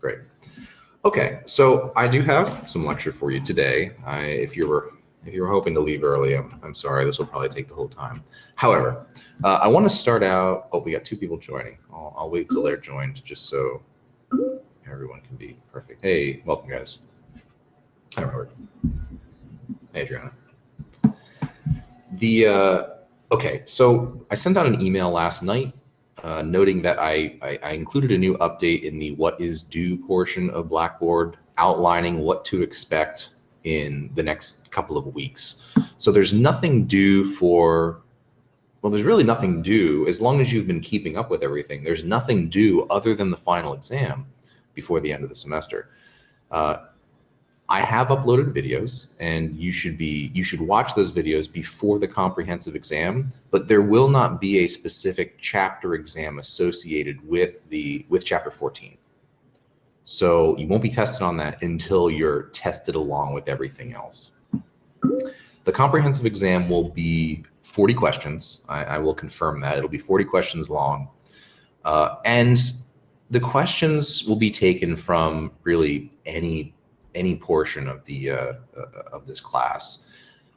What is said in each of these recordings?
Great. Okay, so I do have some lecture for you today. If you were hoping to leave early, I'm sorry. This will probably take the whole time. However, I want to start out. Oh, we got 2 people joining. I'll wait till they're joined, just so everyone can be perfect. Hey, welcome, guys. Hi, Robert. Hey, Adriana. Okay, so I sent out an email last night noting that I included a new update in the what is due portion of Blackboard, outlining what to expect in the next couple of weeks. So there's nothing due for, well, there's really nothing due as long as you've been keeping up with everything. There's nothing due other than the final exam before the end of the semester. I have uploaded videos, and you should watch those videos before the comprehensive exam, but there will not be a specific chapter exam associated with chapter 14. So you won't be tested on that until you're tested along with everything else. The comprehensive exam will be 40 questions. I will confirm that. It'll be 40 questions long. And the questions will be taken from really any portion of of this class.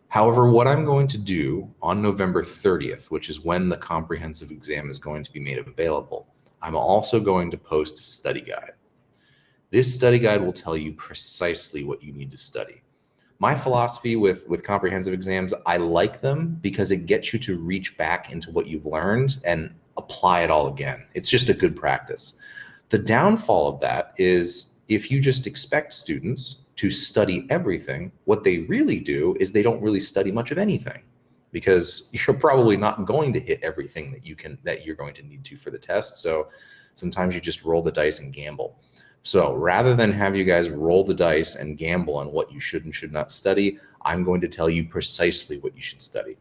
However, what I'm going to do on November 30th, which is when the comprehensive exam is going to be made available, I'm also going to post a study guide. This study guide will tell you precisely what you need to study. My philosophy with comprehensive exams, I like them because it gets you to reach back into what you've learned and apply it all again. It's just a good practice. The downfall of that is if you just expect students to study everything, what they really do is they don't really study much of anything, because you're probably not going to hit everything that you're going to need to for the test. So sometimes you just roll the dice and gamble. So rather than have you guys roll the dice and gamble on what you should and should not study, I'm going to tell you precisely what you should study.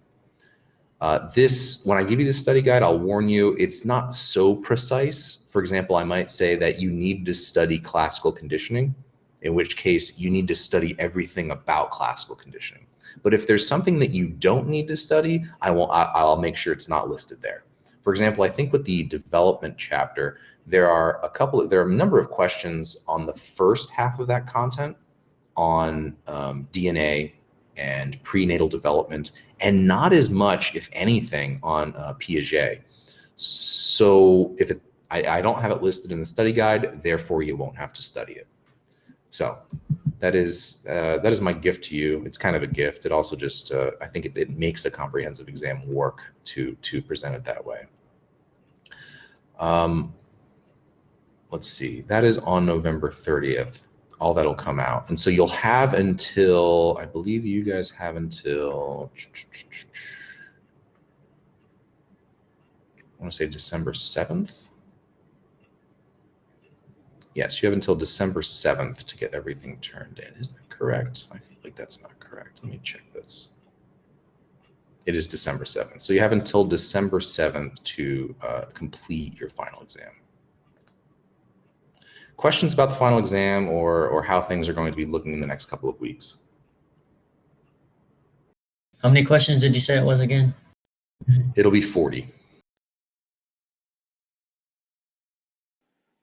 When I give you the study guide, I'll warn you, it's not so precise. For example, I might say that you need to study classical conditioning, in which case you need to study everything about classical conditioning. But if there's something that you don't need to study, I'll make sure it's not listed there. For example, I think with the development chapter, there are a number of questions on the first half of that content on DNA and prenatal development, and not as much, if anything, on Piaget. So I don't have it listed in the study guide, therefore you won't have to study it. So that is my gift to you. It's kind of a gift. It also just I think it makes a comprehensive exam work to present it that way. Let's see, that is on November 30th. All that'll come out. And so you'll have until, I believe you guys have until, I want to say December 7th. Yes, you have until December 7th to get everything turned in. Is that correct? I feel like that's not correct. Let me check this. It is December 7th. So you have until December 7th to complete your final exam. Questions about the final exam or how things are going to be looking in the next couple of weeks? How many questions did you say it was again? It'll be 40.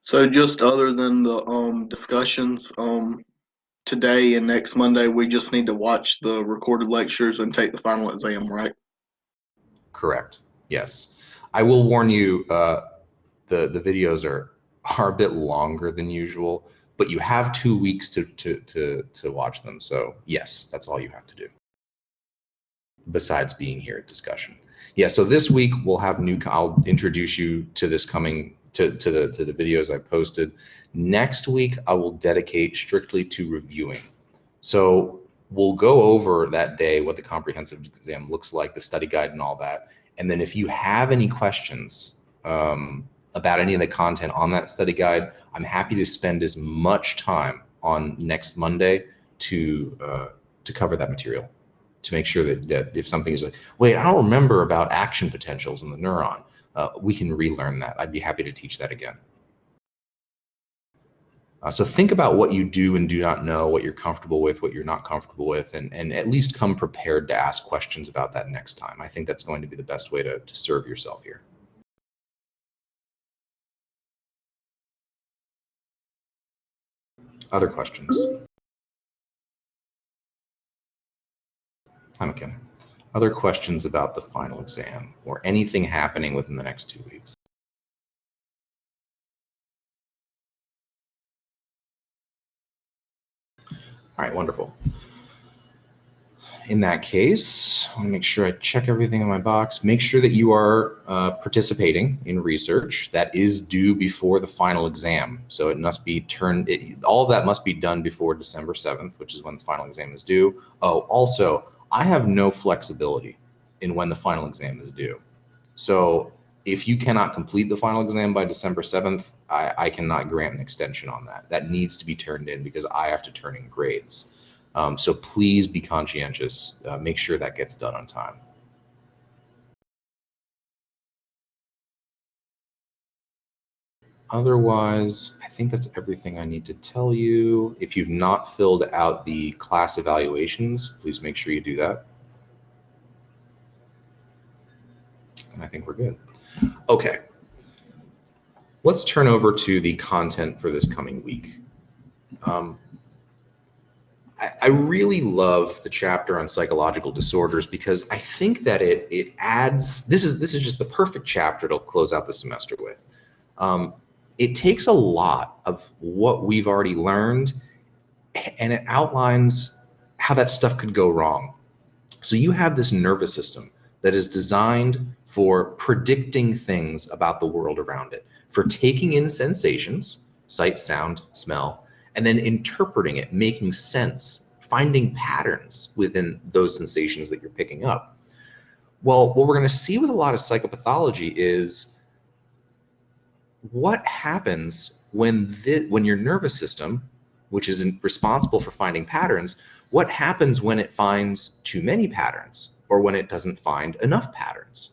So just other than the discussions today and next Monday, we just need to watch the recorded lectures and take the final exam, right? Correct. Yes. I will warn you, the videos are a bit longer than usual, but you have 2 weeks to watch them. So yes, that's all you have to do, besides being here at discussion. Yeah, so this week we'll have I'll introduce you to this coming to the videos I posted. Next week I will dedicate strictly to reviewing. So we'll go over that day what the comprehensive exam looks like, the study guide and all that. And then if you have any questions about any of the content on that study guide, I'm happy to spend as much time on next Monday to cover that material, to make sure that if something is like, wait, I don't remember about action potentials in the neuron, we can relearn that. I'd be happy to teach that again. So think about what you do and do not know, what you're comfortable with, what you're not comfortable with, and at least come prepared to ask questions about that next time. I think that's going to be the best way to serve yourself here. Other questions? Hi, McKenna. Other questions about the final exam or anything happening within the next 2 weeks? All right, wonderful. In that case, I want to make sure I check everything in my box. Make sure that you are participating in research that is due before the final exam. So it must be all of that must be done before December 7th, which is when the final exam is due. Oh, also, I have no flexibility in when the final exam is due. So if you cannot complete the final exam by December 7th, I cannot grant an extension on that. That needs to be turned in because I have to turn in grades. So please be conscientious. Make sure that gets done on time. Otherwise, I think that's everything I need to tell you. If you've not filled out the class evaluations, please make sure you do that. And I think we're good. Okay. Let's turn over to the content for this coming week. I really love the chapter on psychological disorders because I think that it adds, this is just the perfect chapter to close out the semester with. It takes a lot of what we've already learned and it outlines how that stuff could go wrong. So you have this nervous system that is designed for predicting things about the world around it, for taking in sensations, sight, sound, smell, and then interpreting it, making sense, finding patterns within those sensations that you're picking up. Well, what we're going to see with a lot of psychopathology is what happens when your nervous system, which is responsible for finding patterns, what happens when it finds too many patterns or when it doesn't find enough patterns?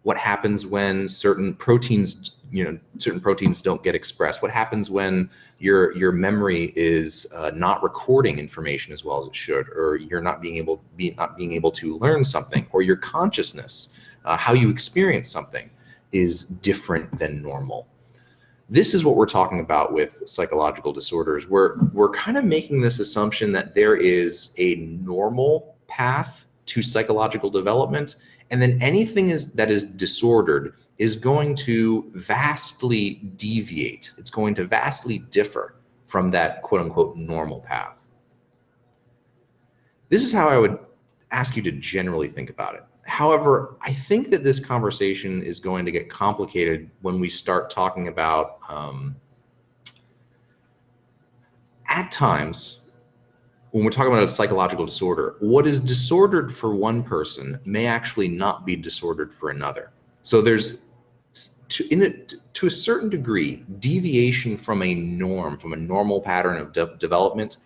What happens when certain proteins don't get expressed? What happens when your memory is not recording information as well as it should, or you're not being able to learn something, or your consciousness, how you experience something, is different than normal? This is what we're talking about with psychological disorders. We're kind of making this assumption that there is a normal path to psychological development, and then anything that is disordered is going to vastly deviate. It's going to vastly differ from that quote unquote normal path. This is how I would ask you to generally think about it. However, I think that this conversation is going to get complicated when we start talking about, at times, when we're talking about a psychological disorder, what is disordered for one person may actually not be disordered for another. So there's, to a certain degree, deviation from a norm, from a normal pattern of development,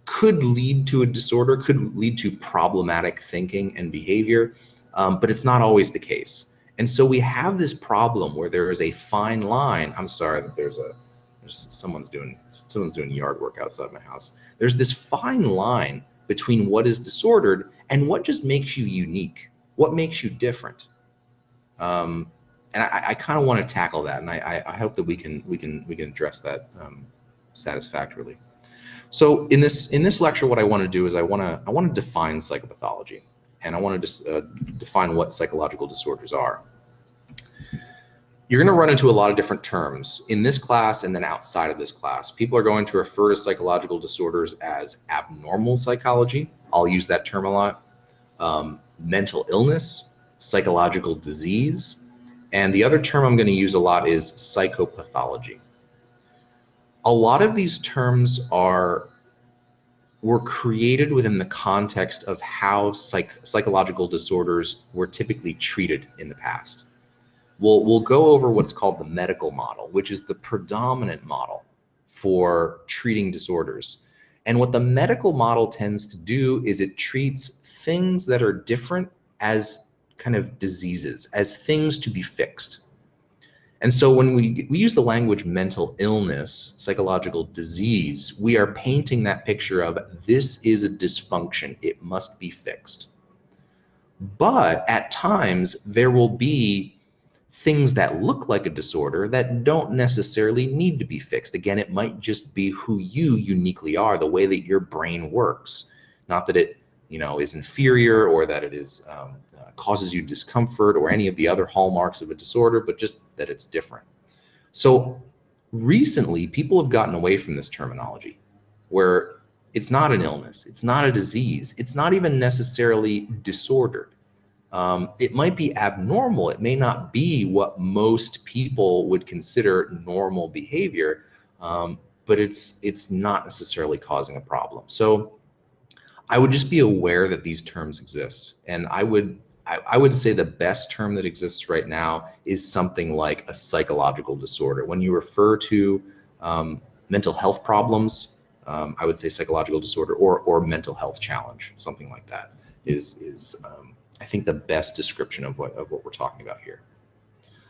could lead to a disorder, could lead to problematic thinking and behavior, but it's not always the case. And so we have this problem where there is a fine line. I'm sorry that someone's doing yard work outside my house. There's this fine line between what is disordered and what just makes you unique, what makes you different. And I kind of want to tackle that, and I hope that we can address that satisfactorily. So in this lecture, what I want to do is I want to define psychopathology, and I want to define what psychological disorders are. You're going to run into a lot of different terms in this class and then outside of this class. People are going to refer to psychological disorders as abnormal psychology. I'll use that term a lot. Mental illness, psychological disease, and the other term I'm going to use a lot is psychopathology. A lot of these terms were created within the context of how psychological disorders were typically treated in the past. We'll go over what's called the medical model, which is the predominant model for treating disorders. And what the medical model tends to do is it treats things that are different as kind of diseases, as things to be fixed. And so when we use the language mental illness, psychological disease, we are painting that picture of this is a dysfunction, it must be fixed. But at times there will be things that look like a disorder that don't necessarily need to be fixed. Again, it might just be who you uniquely are, the way that your brain works. Not that it, is inferior or that it is causes you discomfort or any of the other hallmarks of a disorder, but just that it's different. So recently, people have gotten away from this terminology where it's not an illness, it's not a disease, it's not even necessarily disordered. It might be abnormal. It may not be what most people would consider normal behavior, but it's not necessarily causing a problem. So I would just be aware that these terms exist, and I would say the best term that exists right now is something like a psychological disorder. When you refer to mental health problems, I would say psychological disorder or mental health challenge, something like that is I think the best description of what we're talking about here.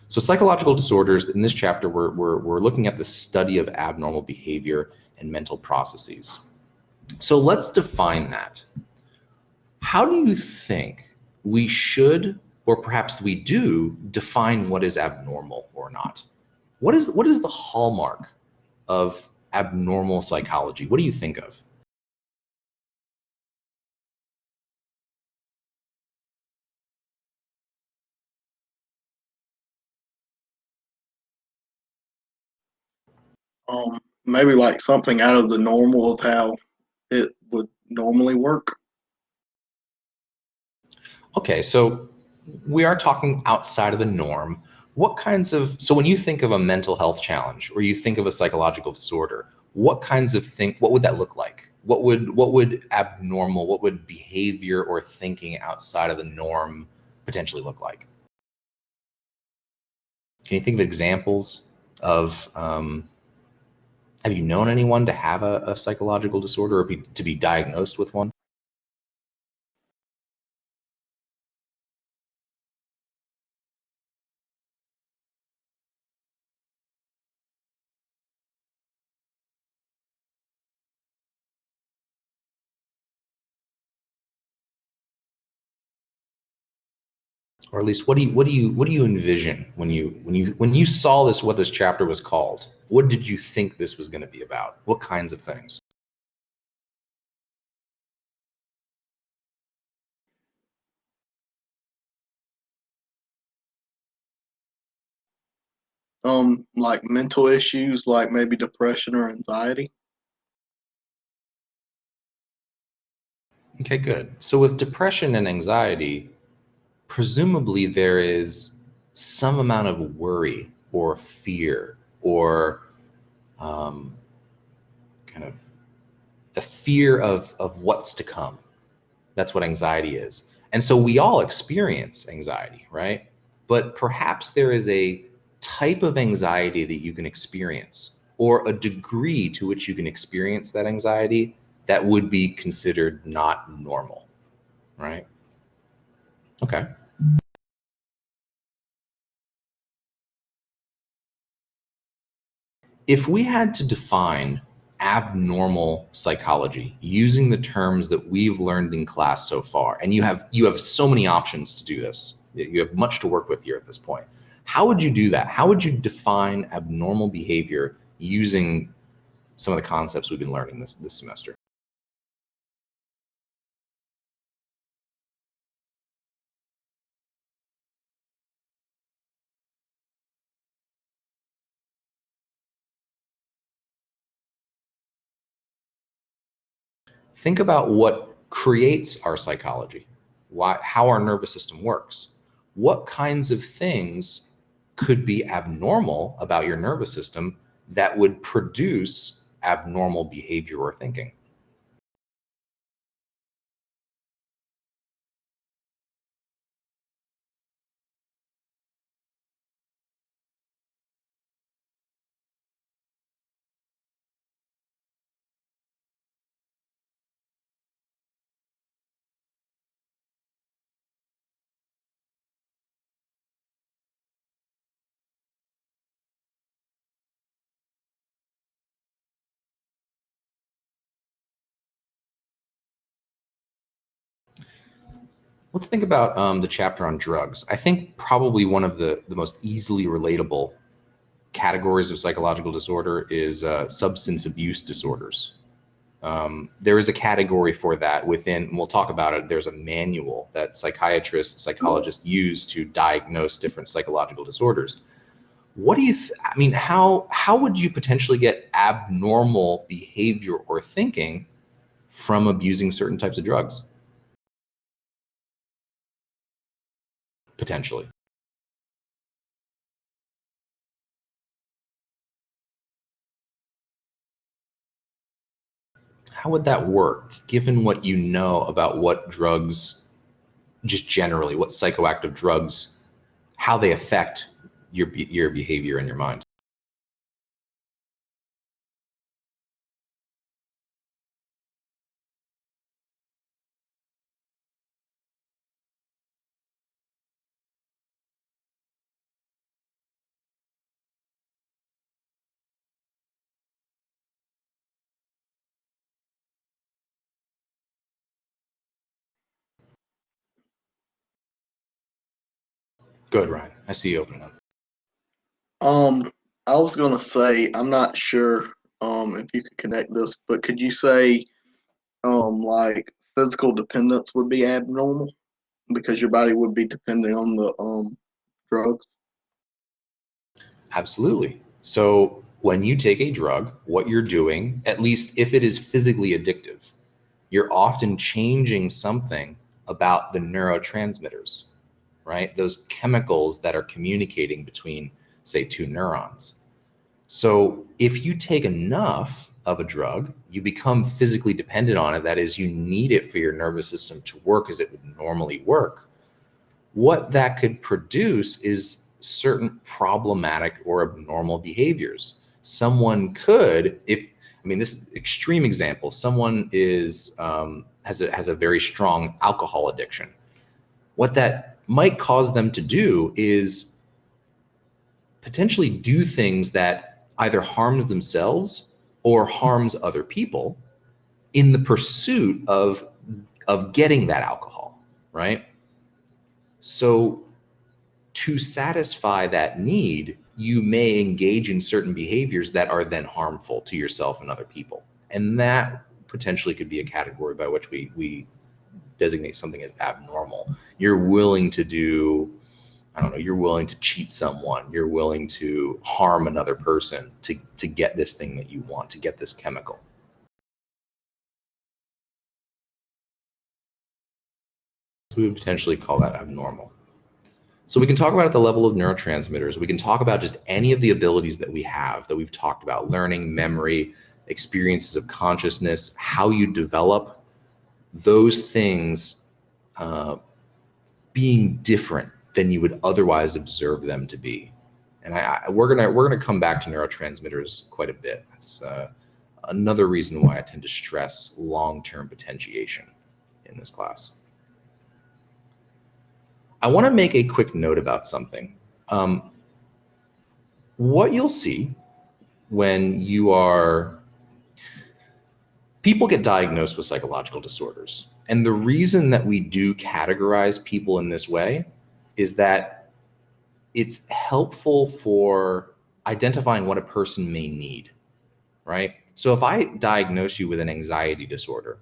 So psychological disorders, in this chapter, we're looking at the study of abnormal behavior and mental processes. So let's define that. How do you think we should, or perhaps we do, define what is abnormal or not? What is the hallmark of abnormal psychology? What do you think of? Maybe like something out of the normal of how it would normally work. Okay, so we are talking outside of the norm. So when you think of a mental health challenge or you think of a psychological disorder, what would that look like? What would abnormal, what would behavior or thinking outside of the norm potentially look like? Can you think of examples of, have you known anyone to have a psychological disorder or to be diagnosed with one? Or at least what do you envision when you saw what this chapter was called? What did you think this was going to be about? What kinds of things? Like mental issues, like maybe depression or anxiety. Okay, good. So with depression and anxiety, presumably there is some amount of worry or fear or kind of the fear of what's to come. That's what anxiety is. And so we all experience anxiety, right? But perhaps there is a type of anxiety that you can experience, or a degree to which you can experience that anxiety that would be considered not normal, right? Okay. If we had to define abnormal psychology using the terms that we've learned in class so far, and you have so many options to do this. You have much to work with here at this point. How would you do that? How would you define abnormal behavior using some of the concepts we've been learning this semester? Think about what creates our psychology, how our nervous system works. What kinds of things could be abnormal about your nervous system that would produce abnormal behavior or thinking? Let's think about the chapter on drugs. I think probably one of the most easily relatable categories of psychological disorder is substance abuse disorders. There is a category for that within, and we'll talk about it, there's a manual that psychiatrists, psychologists use to diagnose different psychological disorders. What do you, I mean, how would you potentially get abnormal behavior or thinking from abusing certain types of drugs? Potentially. How would that work, given what you know about what drugs, just generally, what psychoactive drugs, how they affect your behavior and your mind? Good, Ryan. I see you opening up. I was gonna say, I'm not sure if you could connect this, but could you say like physical dependence would be abnormal because your body would be depending on the drugs? Absolutely. So when you take a drug, what you're doing, at least if it is physically addictive, you're often changing something about the neurotransmitters, right? Those chemicals that are communicating between, say, two neurons. So if you take enough of a drug, you become physically dependent on it. That is, you need it for your nervous system to work as it would normally work. What that could produce is certain problematic or abnormal behaviors. Someone could, if, I mean, this extreme example, someone is has a very strong alcohol addiction. What that might cause them to do is potentially do things that either harms themselves or harms other people in the pursuit of getting that alcohol, right? So to satisfy that need, you may engage in certain behaviors that are then harmful to yourself and other people. And that potentially could be a category by which we designate something as abnormal. You're willing to do, I don't know, you're willing to cheat someone, you're willing to harm another person to get this thing that you want, to get this chemical. So we would potentially call that abnormal. So we can talk about at the level of neurotransmitters. We can talk about just any of the abilities that we have that we've talked about: learning, memory, experiences of consciousness, how you develop those things being different than you would otherwise observe them to be. And we're gonna come back to neurotransmitters quite a bit. That's another reason why I tend to stress long-term potentiation in this class. I want to make a quick note about something. What you'll see when you are, people get diagnosed with psychological disorders. And the reason that we do categorize people in this way is that it's helpful for identifying what a person may need, right? So if I diagnose you with an anxiety disorder,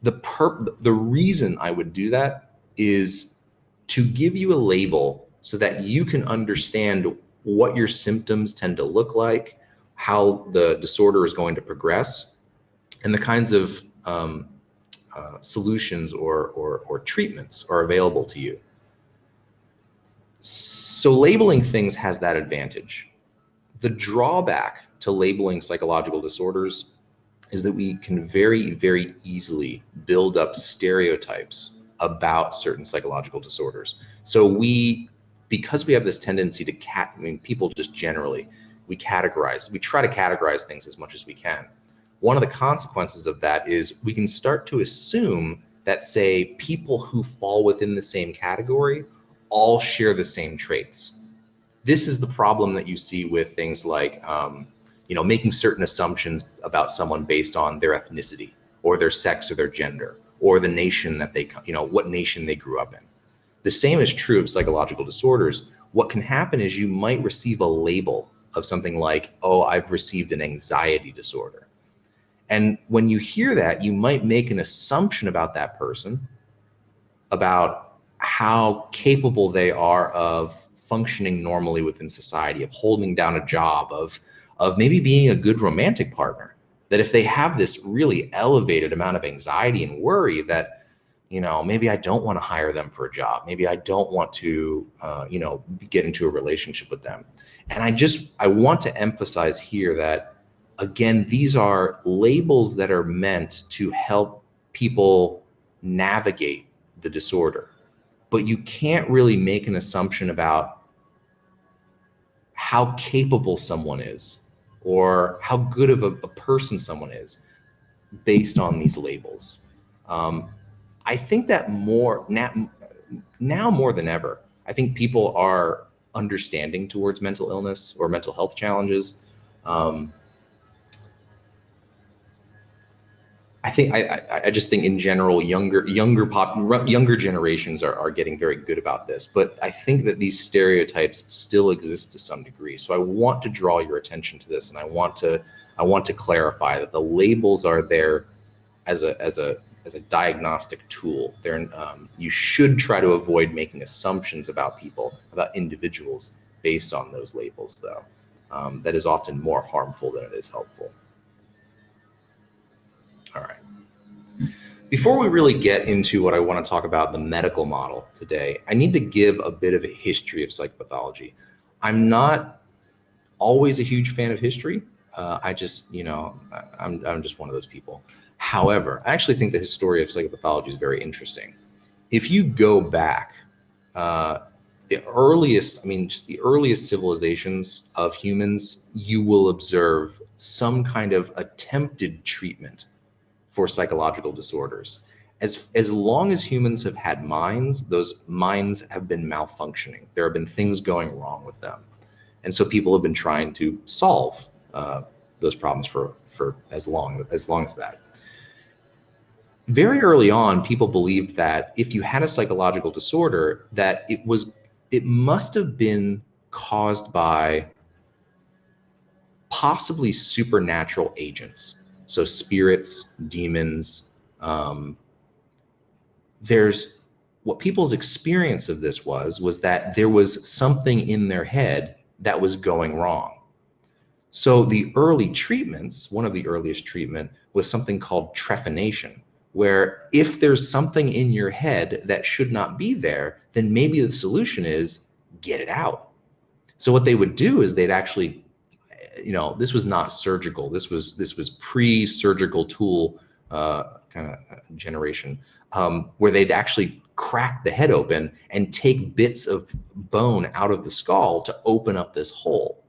the reason I would do that is to give you a label so that you can understand what your symptoms tend to look like, how the disorder is going to progress, and the kinds of solutions or treatments are available to you. So labeling things has that advantage. The drawback to labeling psychological disorders is that we can very, very easily build up stereotypes about certain psychological disorders. So because we have this tendency to people just generally, we try to categorize things as much as we can. One of the consequences of that is we can start to assume that, say, people who fall within the same category all share the same traits. This is the problem that you see with things like making certain assumptions about someone based on their ethnicity or their sex or their gender, or the nation that they, what nation they grew up in. The same is true of psychological disorders. What can happen is you might receive a label of something like, oh, I've received an anxiety disorder. And when you hear that, you might make an assumption about that person, about how capable they are of functioning normally within society, of holding down a job, of maybe being a good romantic partner. That if they have this really elevated amount of anxiety and worry that, maybe I don't want to hire them for a job. Maybe I don't want to, get into a relationship with them. And I want to emphasize here that, again, these are labels that are meant to help people navigate the disorder. But you can't really make an assumption about how capable someone is or how good of a person someone is based on these labels. I think that now more than ever, I think people are understanding towards mental illness or mental health challenges. I just think in general, younger generations are getting very good about this, but I think that these stereotypes still exist to some degree. So I want to draw your attention to this, and I want to clarify that the labels are there as a diagnostic tool. You should try to avoid making assumptions about people, about individuals based on those labels, though. That is often more harmful than it is helpful. All right. Before we really get into what I want to talk about, the medical model today, I need to give a bit of a history of psychopathology. I'm not always a huge fan of history. I'm just one of those people. However, I actually think the history of psychopathology is very interesting. If you go back, the earliest civilizations of humans, you will observe some kind of attempted treatment for psychological disorders. As long as humans have had minds, those minds have been malfunctioning. There have been things going wrong with them. And so people have been trying to solve those problems for as long as that. Very early on, people believed that if you had a psychological disorder, that it must have been caused by possibly supernatural agents. So spirits, demons. What people's experience of this was that there was something in their head that was going wrong. So the early treatments, one of the earliest treatment was something called trephination, where if there's something in your head that should not be there, then maybe the solution is get it out. So what they would do is they'd actually, this was not surgical. This was pre-surgical tool kind of generation, where they'd actually crack the head open and take bits of bone out of the skull to open up this hole.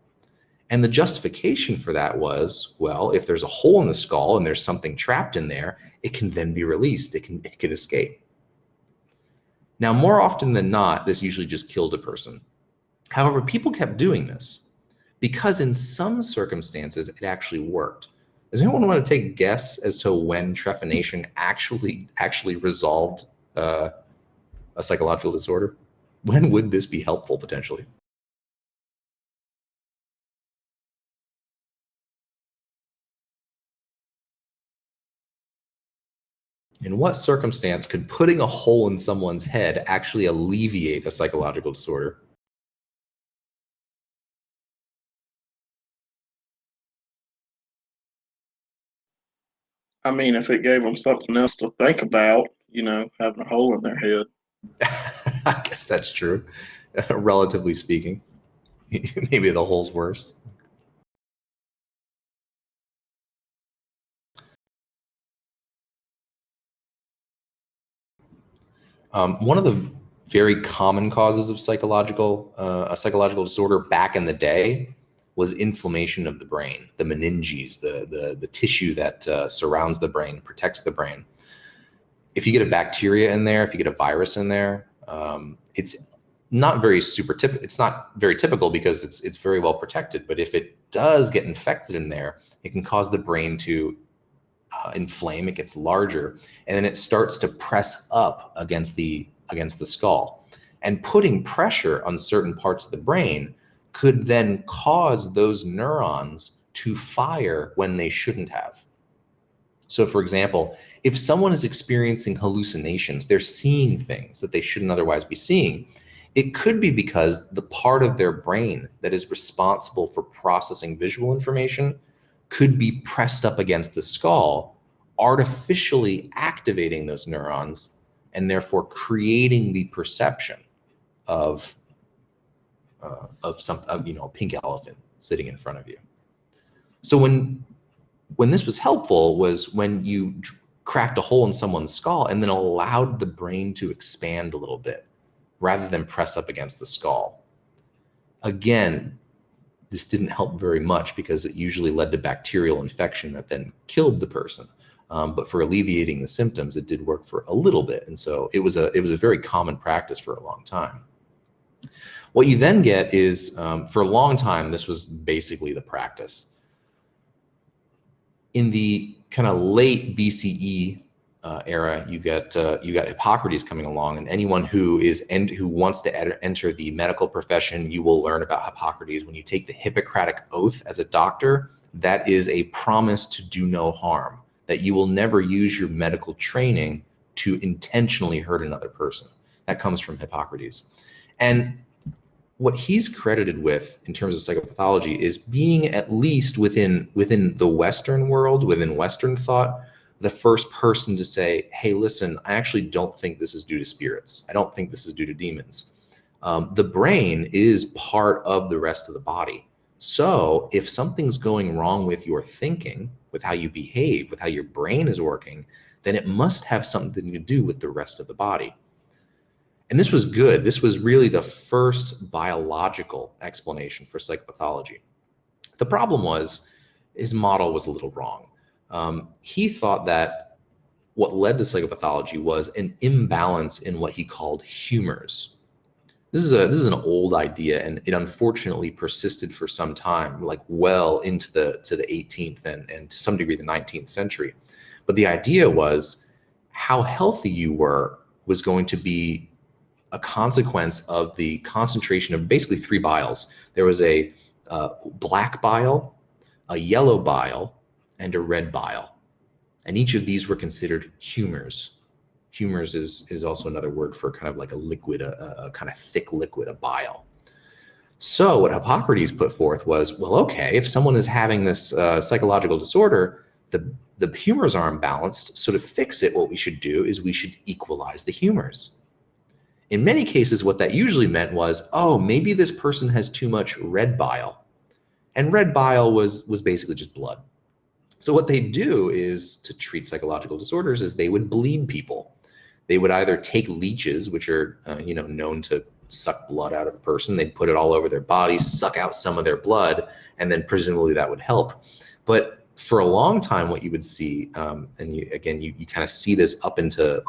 And the justification for that was, well, if there's a hole in the skull and there's something trapped in there, it can then be released. It can escape. Now, more often than not, this usually just killed a person. However, people kept doing this because in some circumstances it actually worked. Does anyone want to take a guess as to when trephination actually resolved a psychological disorder? When would this be helpful potentially? In what circumstance could putting a hole in someone's head actually alleviate a psychological disorder? I mean, if it gave them something else to think about, having a hole in their head. I guess that's true, relatively speaking. Maybe the hole's worse. One of the very common causes of a psychological disorder back in the day was inflammation of the brain, the meninges, the tissue that surrounds the brain, protects the brain. If you get a bacteria in there, if you get a virus in there, it's not very it's not very typical because it's very well protected. But if it does get infected in there, it can cause the brain to inflame, it gets larger, and then it starts to press up against the skull. And putting pressure on certain parts of the brain could then cause those neurons to fire when they shouldn't have. So for example, if someone is experiencing hallucinations, they're seeing things that they shouldn't otherwise be seeing, it could be because the part of their brain that is responsible for processing visual information could be pressed up against the skull, artificially activating those neurons and therefore creating the perception of a pink elephant sitting in front of you. So when this was helpful was when you cracked a hole in someone's skull and then allowed the brain to expand a little bit rather than press up against the skull. Again, this didn't help very much because it usually led to bacterial infection that then killed the person. But for alleviating the symptoms, it did work for a little bit. And so it was a very common practice for a long time. What you then get is, for a long time, this was basically the practice. In the kind of late BCE era, you got Hippocrates coming along, and anyone who wants to enter the medical profession, you will learn about Hippocrates. When you take the Hippocratic Oath as a doctor, that is a promise to do no harm, that you will never use your medical training to intentionally hurt another person. That comes from Hippocrates. And what he's credited with in terms of psychopathology is being, at least within the Western world, within Western thought, the first person to say, hey, listen, I actually don't think this is due to spirits. I don't think this is due to demons. The brain is part of the rest of the body. So if something's going wrong with your thinking, with how you behave, with how your brain is working, then it must have something to do with the rest of the body. And this was good. This was really the first biological explanation for psychopathology. The problem was his model was a little wrong. He thought that what led to psychopathology was an imbalance in what he called humors. This is an old idea, and it unfortunately persisted for some time, like well into the 18th and to some degree the 19th century. But the idea was how healthy you were was going to be a consequence of the concentration of basically three biles. There was a black bile, a yellow bile, and a red bile. And each of these were considered humors. Humors is also another word for kind of like a liquid, a kind of thick liquid, a bile. So what Hippocrates put forth was, well, okay, if someone is having this psychological disorder, the humors are imbalanced. So to fix it, what we should do is we should equalize the humors. In many cases, what that usually meant was, oh, maybe this person has too much red bile. And red bile was basically just blood. So what they do is, to treat psychological disorders, is they would bleed people. They would either take leeches, which are known to suck blood out of a person. They'd put it all over their body, suck out some of their blood, and then presumably that would help. But for a long time, what you would see, and you kind of see this up into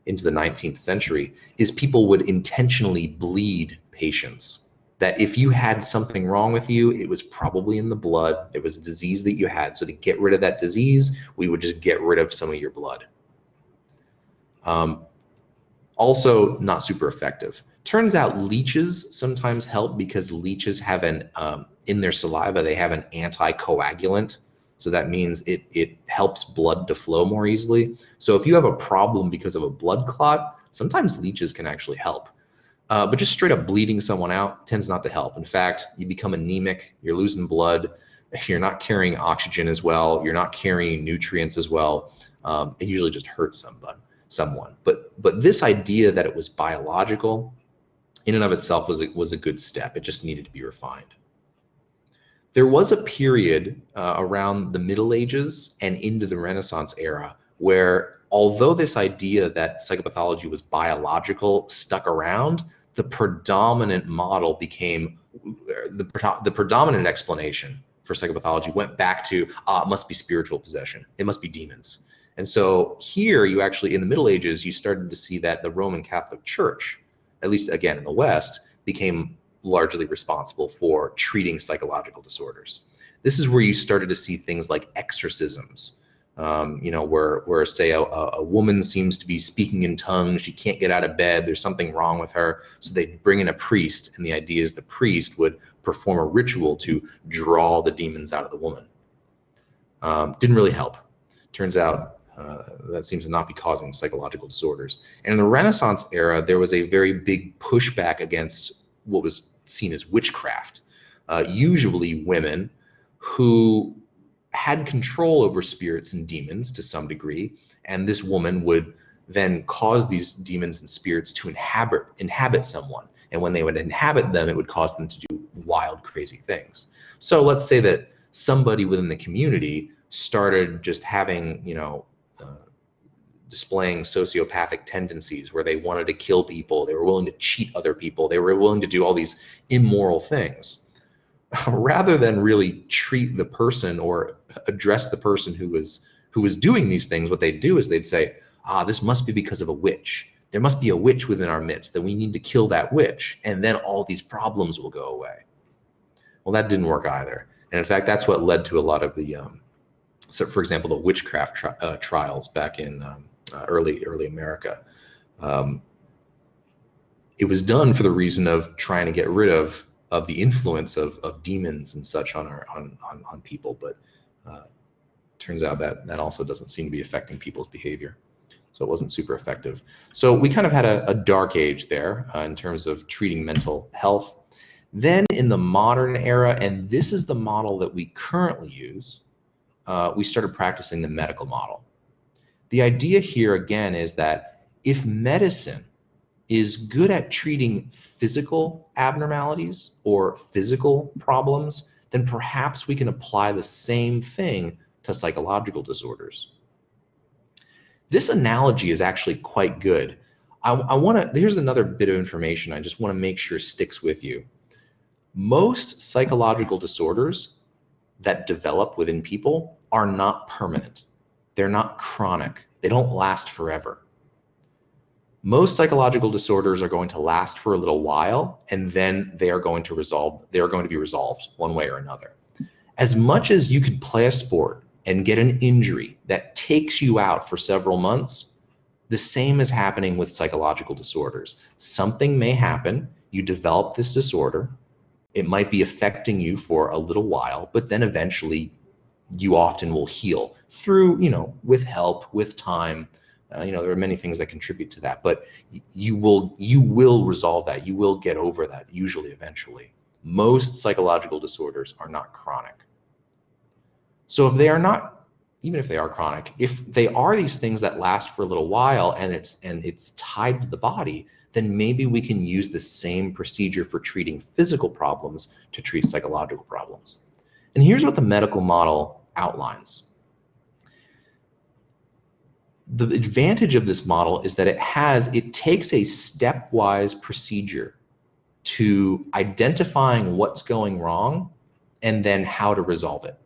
the 19th century, is people would intentionally bleed patients. That if you had something wrong with you, it was probably in the blood. There was a disease that you had. So to get rid of that disease, we would just get rid of some of your blood. Also not super effective. Turns out leeches sometimes help because leeches have in their saliva, they have an anticoagulant. So that means it helps blood to flow more easily. So if you have a problem because of a blood clot, sometimes leeches can actually help. But just straight up bleeding someone out tends not to help. In fact, you become anemic, you're losing blood, you're not carrying oxygen as well, you're not carrying nutrients as well. It usually just hurts someone. But this idea that it was biological, in and of itself was a good step. It just needed to be refined. There was a period around the Middle Ages and into the Renaissance era where, although this idea that psychopathology was biological stuck around, the predominant model became, the predominant explanation for psychopathology went back to, it must be spiritual possession. It must be demons. And so here you actually, in the Middle Ages, you started to see that the Roman Catholic Church, at least again in the West, became largely responsible for treating psychological disorders. This is where you started to see things like exorcisms, where say a woman seems to be speaking in tongues, she can't get out of bed, there's something wrong with her. So they bring in a priest, and the idea is the priest would perform a ritual to draw the demons out of the woman. Didn't really help. Turns out that seems to not be causing psychological disorders. And in the Renaissance era, there was a very big pushback against what was seen as witchcraft. Usually women who had control over spirits and demons to some degree, and this woman would then cause these demons and spirits to inhabit someone. And when they would inhabit them, it would cause them to do wild, crazy things. So let's say that somebody within the community started just having, displaying sociopathic tendencies where they wanted to kill people, they were willing to cheat other people, they were willing to do all these immoral things. Rather than really treat the person or address the person who was doing these things, what they'd do is they'd say, this must be because of a witch. There must be a witch within our midst, that we need to kill that witch, and then all these problems will go away. Well, that didn't work either. And in fact, that's what led to a lot of the, so for example, the witchcraft trials back in early America. It was done for the reason of trying to get rid of the influence of demons and such on people, but turns out that also doesn't seem to be affecting people's behavior. So it wasn't super effective. So we kind of had a dark age there in terms of treating mental health. Then in the modern era, and this is the model that we currently use, we started practicing the medical model. The idea here again is that if medicine is good at treating physical abnormalities or physical problems, then perhaps we can apply the same thing to psychological disorders. This analogy is actually quite good. Here's another bit of information I just want to make sure sticks with you. Most psychological disorders that develop within people are not permanent. They're not chronic. They don't last forever. Most psychological disorders are going to last for a little while, and then they are going to be resolved one way or another. As much as you could play a sport and get an injury that takes you out for several months, the same is happening with psychological disorders. Something may happen, you develop this disorder, it might be affecting you for a little while, but then eventually you often will heal through, with help, with time. There are many things that contribute to that, but you will resolve that. You will get over that, usually, eventually. Most psychological disorders are not chronic. So if they are not, even if they are chronic, if they are these things that last for a little while and it's tied to the body, then maybe we can use the same procedure for treating physical problems to treat psychological problems. And here's what the medical model outlines. The advantage of this model is that it takes a stepwise procedure to identifying what's going wrong and then how to resolve it.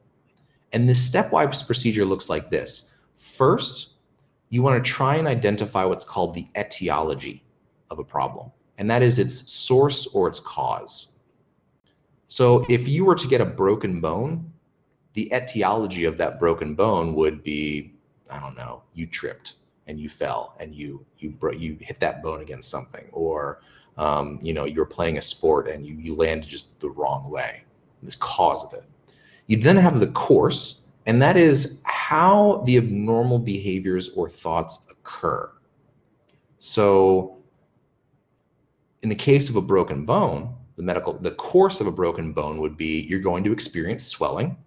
And this stepwise procedure looks like this. First, you want to try and identify what's called the etiology of a problem, and that is its source or its cause. So if you were to get a broken bone, the etiology of that broken bone would be, I don't know, you tripped and you fell and you hit that bone against something, or you were playing a sport and you landed just the wrong way. This cause of it. You then have the course, and that is how the abnormal behaviors or thoughts occur. So in the case of a broken bone, the course of a broken bone would be you're going to experience swelling.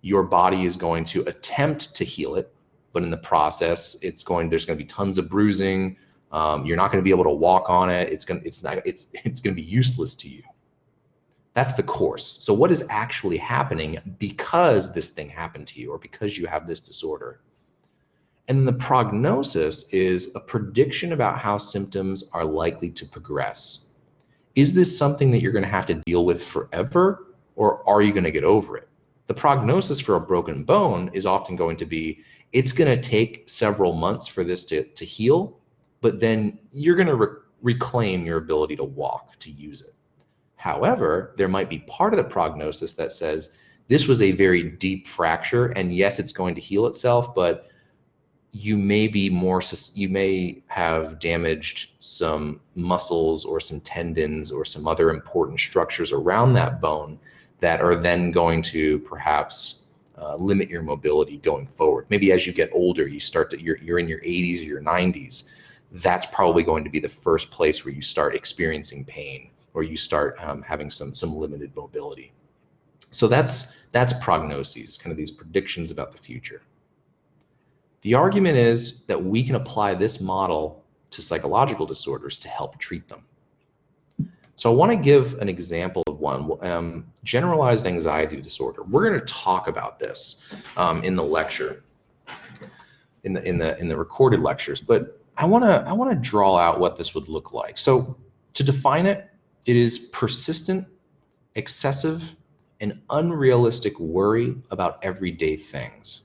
Your body is going to attempt to heal it, but in the process, there's going to be tons of bruising. You're not going to be able to walk on it. It's going to be useless to you. That's the course. So what is actually happening because this thing happened to you or because you have this disorder? And the prognosis is a prediction about how symptoms are likely to progress. Is this something that you're going to have to deal with forever, or are you going to get over it? The prognosis for a broken bone is often going to be, it's going to take several months for this to heal, but then you're going to reclaim your ability to walk, to use it. However, there might be part of the prognosis that says This was a very deep fracture, and yes, it's going to heal itself, but you may have damaged some muscles or some tendons or some other important structures around that bone that are then going to perhaps limit your mobility going forward. Maybe as you get older, you're in your 80s or your 90s, that's probably going to be the first place where you start experiencing pain, or you start having some limited mobility. So that's prognoses, kind of these predictions about the future. The argument is that we can apply this model to psychological disorders to help treat them. So I want to give an example of one, generalized anxiety disorder. We're going to talk about this in the lecture, in the recorded lectures, but I want to draw out what this would look like. So to define it, it is persistent, excessive, and unrealistic worry about everyday things.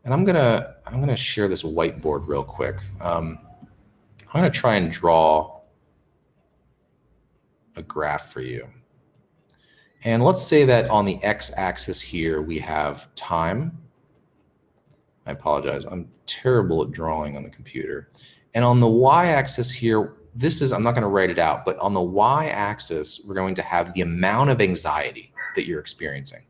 And I'm gonna share this whiteboard real quick. I'm gonna try and draw a graph for you. And let's say that on the x-axis here we have time. I apologize, I'm terrible at drawing on the computer. And on the y-axis here, I'm not gonna write it out, but on the y-axis we're going to have the amount of anxiety that you're experiencing.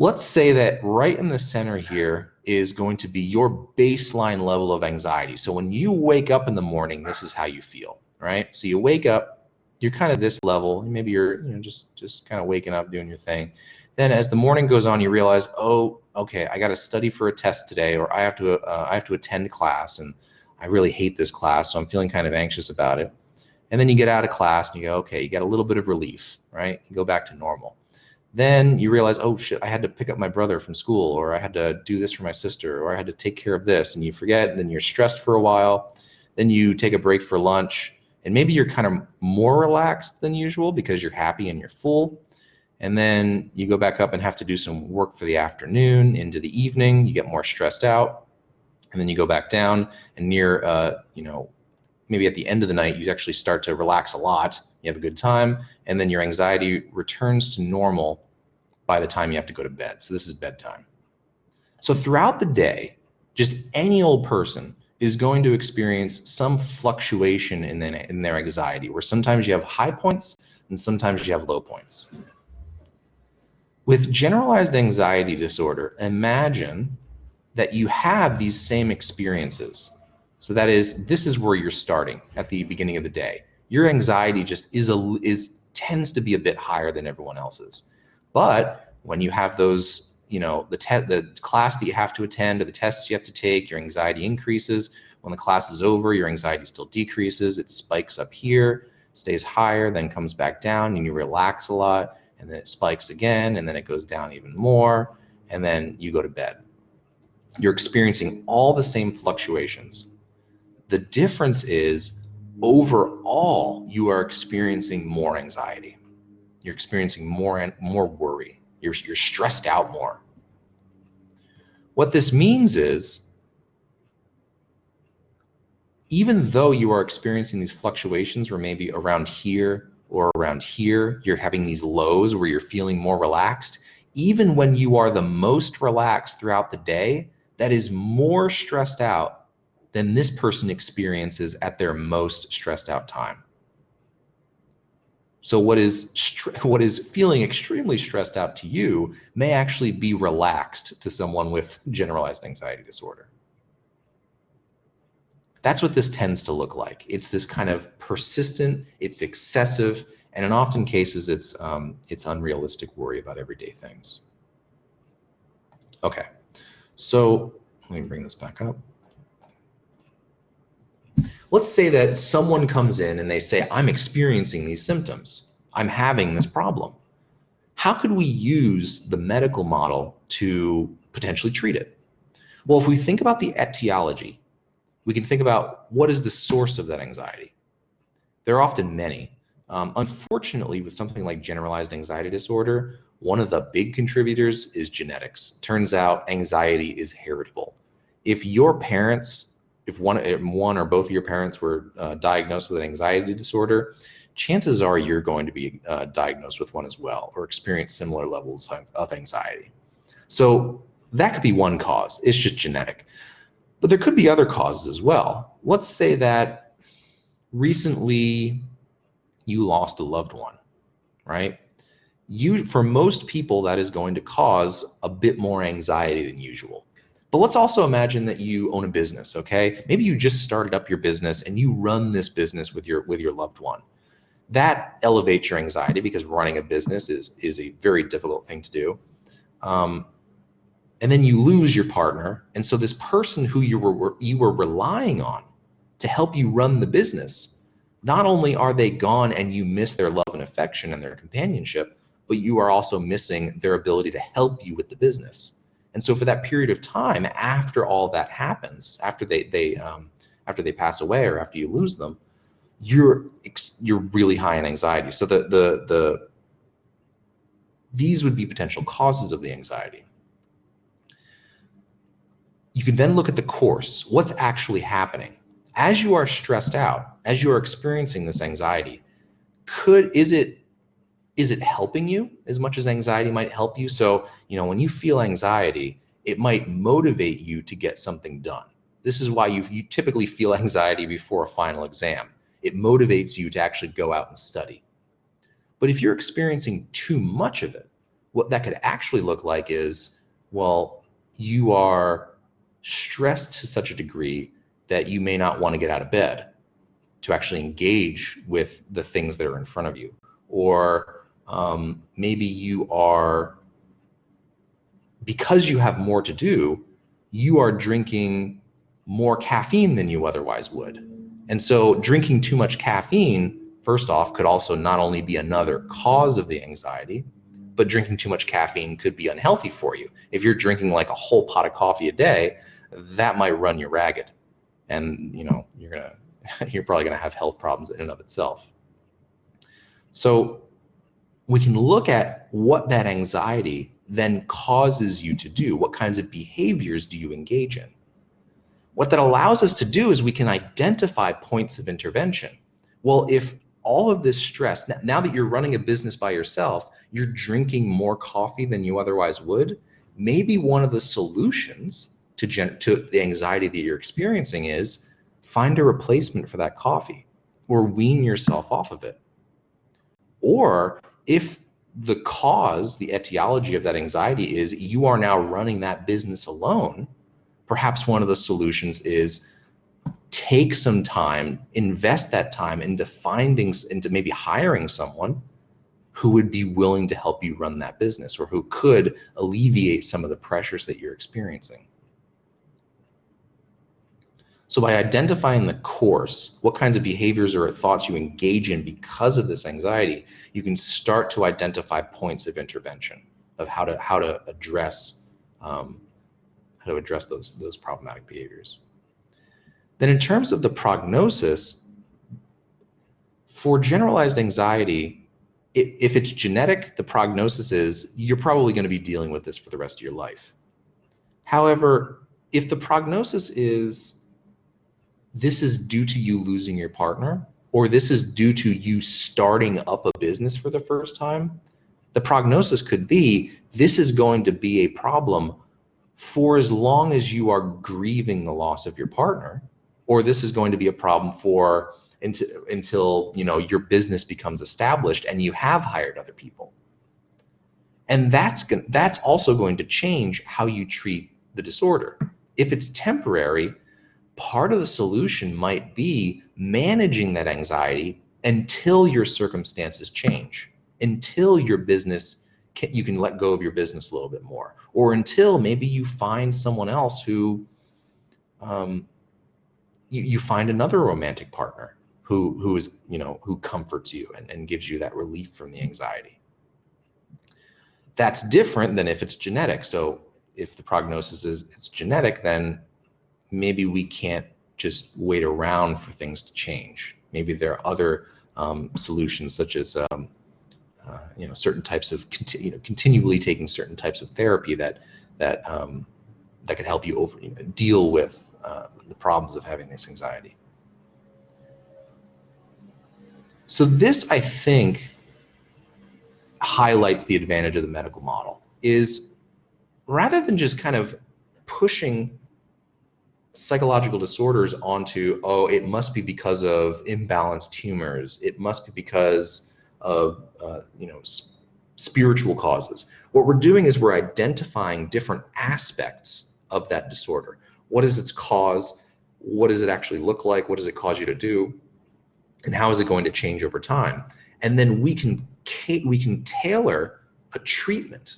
Let's say that right in the center here is going to be your baseline level of anxiety. So when you wake up in the morning, this is how you feel, right? So you wake up, you're kind of this level, maybe you're just kind of waking up doing your thing. Then as the morning goes on, you realize, oh, okay, I got to study for a test today, or I have to attend class, and I really hate this class, so I'm feeling kind of anxious about it. And then you get out of class and you go, okay, you got a little bit of relief, right? You go back to normal. Then you realize, oh shit, I had to pick up my brother from school, or I had to do this for my sister, or I had to take care of this, and you forget, and then you're stressed for a while. Then you take a break for lunch, and maybe you're kind of more relaxed than usual because you're happy and you're full. And then you go back up and have to do some work for the afternoon into the evening. You get more stressed out, and then you go back down, and near, maybe at the end of the night, you actually start to relax a lot. You have a good time, and then your anxiety returns to normal by the time you have to go to bed. So this is bedtime. So throughout the day, just any old person is going to experience some fluctuation in their anxiety, where sometimes you have high points and sometimes you have low points. With generalized anxiety disorder, imagine that you have these same experiences. So that is, this is where you're starting at the beginning of the day. Your anxiety just tends to be a bit higher than everyone else's. But when you have those, the class that you have to attend or the tests you have to take, your anxiety increases. When the class is over, your anxiety still decreases. It spikes up here, stays higher, then comes back down, and you relax a lot, and then it spikes again, and then it goes down even more, and then you go to bed. You're experiencing all the same fluctuations. The difference is, overall, you are experiencing more anxiety. You're experiencing more worry. You're stressed out more. What this means is, even though you are experiencing these fluctuations where maybe around here or around here, you're having these lows where you're feeling more relaxed, even when you are the most relaxed throughout the day, that is more stressed out than this person experiences at their most stressed out time. So what is feeling extremely stressed out to you may actually be relaxed to someone with generalized anxiety disorder. That's what this tends to look like. It's this kind of persistent, it's excessive, and in often cases it's unrealistic worry about everyday things. Okay, so let me bring this back up. Let's say that someone comes in and they say, I'm experiencing these symptoms. I'm having this problem. How could we use the medical model to potentially treat it? Well, if we think about the etiology, we can think about what is the source of that anxiety. There are often many. Unfortunately, with something like generalized anxiety disorder, one of the big contributors is genetics. Turns out anxiety is heritable. If your parents, if one or both of your parents were diagnosed with an anxiety disorder, chances are you're going to be diagnosed with one as well, or experience similar levels of anxiety. So that could be one cause. It's just genetic. But there could be other causes as well. Let's say that recently you lost a loved one, right? For most people, that is going to cause a bit more anxiety than usual. But let's also imagine that you own a business, okay? Maybe you just started up your business and you run this business with your loved one. That elevates your anxiety because running a business is a very difficult thing to do. And then you lose your partner, and so this person who you were relying on to help you run the business, not only are they gone and you miss their love and affection and their companionship, but you are also missing their ability to help you with the business. And so for that period of time, after all that happens, after they pass away or after you lose them, you're really high in anxiety. So these would be potential causes of the anxiety. You can then look at the course. What's actually happening? As you are stressed out, as you are experiencing this anxiety, is it helping you as much as anxiety might help you? So, when you feel anxiety, it might motivate you to get something done. This is why you typically feel anxiety before a final exam. It motivates you to actually go out and study. But if you're experiencing too much of it, what that could actually look like is, well, you are stressed to such a degree that you may not want to get out of bed to actually engage with the things that are in front of you. Or maybe you are, because you have more to do, you are drinking more caffeine than you otherwise would. And so drinking too much caffeine, first off, could also not only be another cause of the anxiety, but drinking too much caffeine could be unhealthy for you. If you're drinking like a whole pot of coffee a day, that might run you ragged. And you're probably gonna have health problems in and of itself. So we can look at what that anxiety then causes you to do. What kinds of behaviors do you engage in? What that allows us to do is we can identify points of intervention. Well, if all of this stress, now that you're running a business by yourself, you're drinking more coffee than you otherwise would, maybe one of the solutions to the anxiety that you're experiencing is find a replacement for that coffee or wean yourself off of it. Or if the cause, the etiology of that anxiety is you are now running that business alone, perhaps one of the solutions is take some time, invest that time into maybe hiring someone who would be willing to help you run that business or who could alleviate some of the pressures that you're experiencing. So by identifying the course, what kinds of behaviors or thoughts you engage in because of this anxiety, you can start to identify points of intervention of how to address those problematic behaviors. Then in terms of the prognosis, for generalized anxiety, if it's genetic, the prognosis is you're probably going to be dealing with this for the rest of your life. However, if the prognosis is this is due to you losing your partner, or this is due to you starting up a business for the first time, the prognosis could be this is going to be a problem for as long as you are grieving the loss of your partner, or this is going to be a problem for until your business becomes established and you have hired other people. And that's also going to change how you treat the disorder. If it's temporary, part of the solution might be managing that anxiety until your circumstances change, until your business, you can let go of your business a little bit more, or until maybe you find someone else who, you find another romantic partner who comforts you and gives you that relief from the anxiety. That's different than if it's genetic. So if the prognosis is it's genetic, then maybe we can't just wait around for things to change. Maybe there are other solutions, such as certain types of continually taking certain types of therapy that could help you deal with the problems of having this anxiety. So this, I think, highlights the advantage of the medical model, is rather than just kind of pushing psychological disorders onto, oh, it must be because of imbalanced humors, it must be because of spiritual causes. What we're doing is we're identifying different aspects of that disorder. What is its cause? What does it actually look like? What does it cause you to do? And how is it going to change over time? And then we can tailor a treatment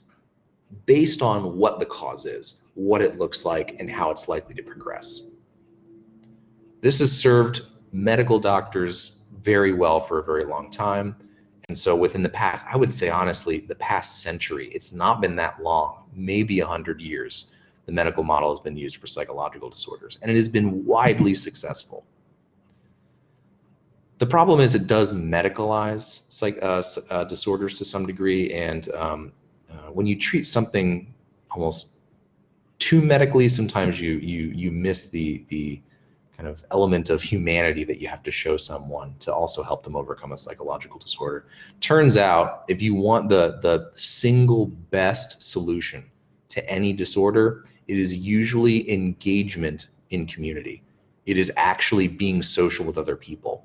based on what the cause is, what it looks like, and how it's likely to progress. This has served medical doctors very well for a very long time. And so within the past, I would say honestly, the past century, it's not been that long, maybe 100 years, the medical model has been used for psychological disorders, and it has been widely successful. The problem is it does medicalize disorders to some degree, and when you treat something almost too medically, sometimes you miss the kind of element of humanity that you have to show someone to also help them overcome a psychological disorder. Turns out, if you want the single best solution to any disorder, it is usually engagement in community. It is actually being social with other people.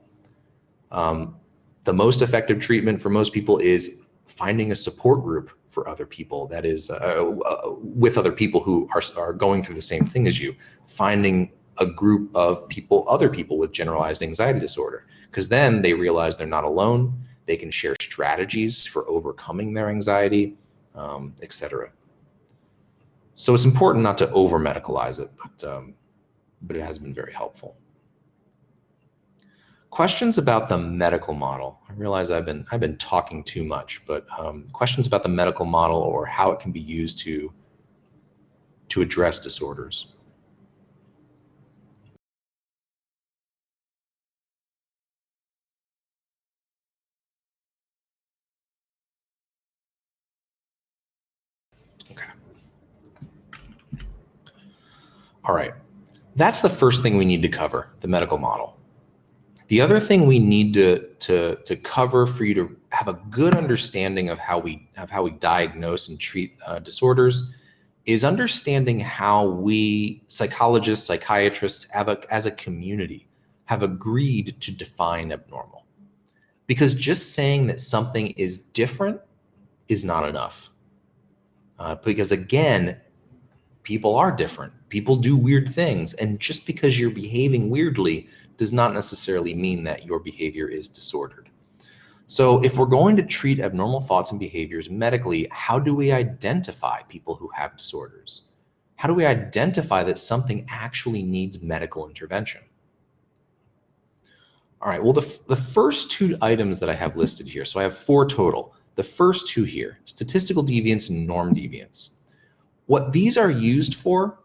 The most effective treatment for most people is finding a support group for other people, that is with other people who are going through the same thing as you, finding a group of people, other people with generalized anxiety disorder, because then they realize they're not alone, they can share strategies for overcoming their anxiety, etc. So it's important not to over medicalize it, but it has been very helpful. Questions about the medical model. I realize I've been talking too much, but questions about the medical model or how it can be used to address disorders. Okay. All right. That's the first thing we need to cover, the medical model. The other thing we need to cover for you to have a good understanding of how we diagnose and treat disorders is understanding how we psychologists, psychiatrists, as a community, have agreed to define abnormal. Because just saying that something is different is not enough. Because again, people are different. People do weird things, and just because you're behaving weirdly does not necessarily mean that your behavior is disordered. So if we're going to treat abnormal thoughts and behaviors medically, how do we identify people who have disorders? How do we identify that something actually needs medical intervention? All right, well, the first two items that I have listed here, so I have 4 total. The first 2 here, statistical deviance and norm deviance. What these are used for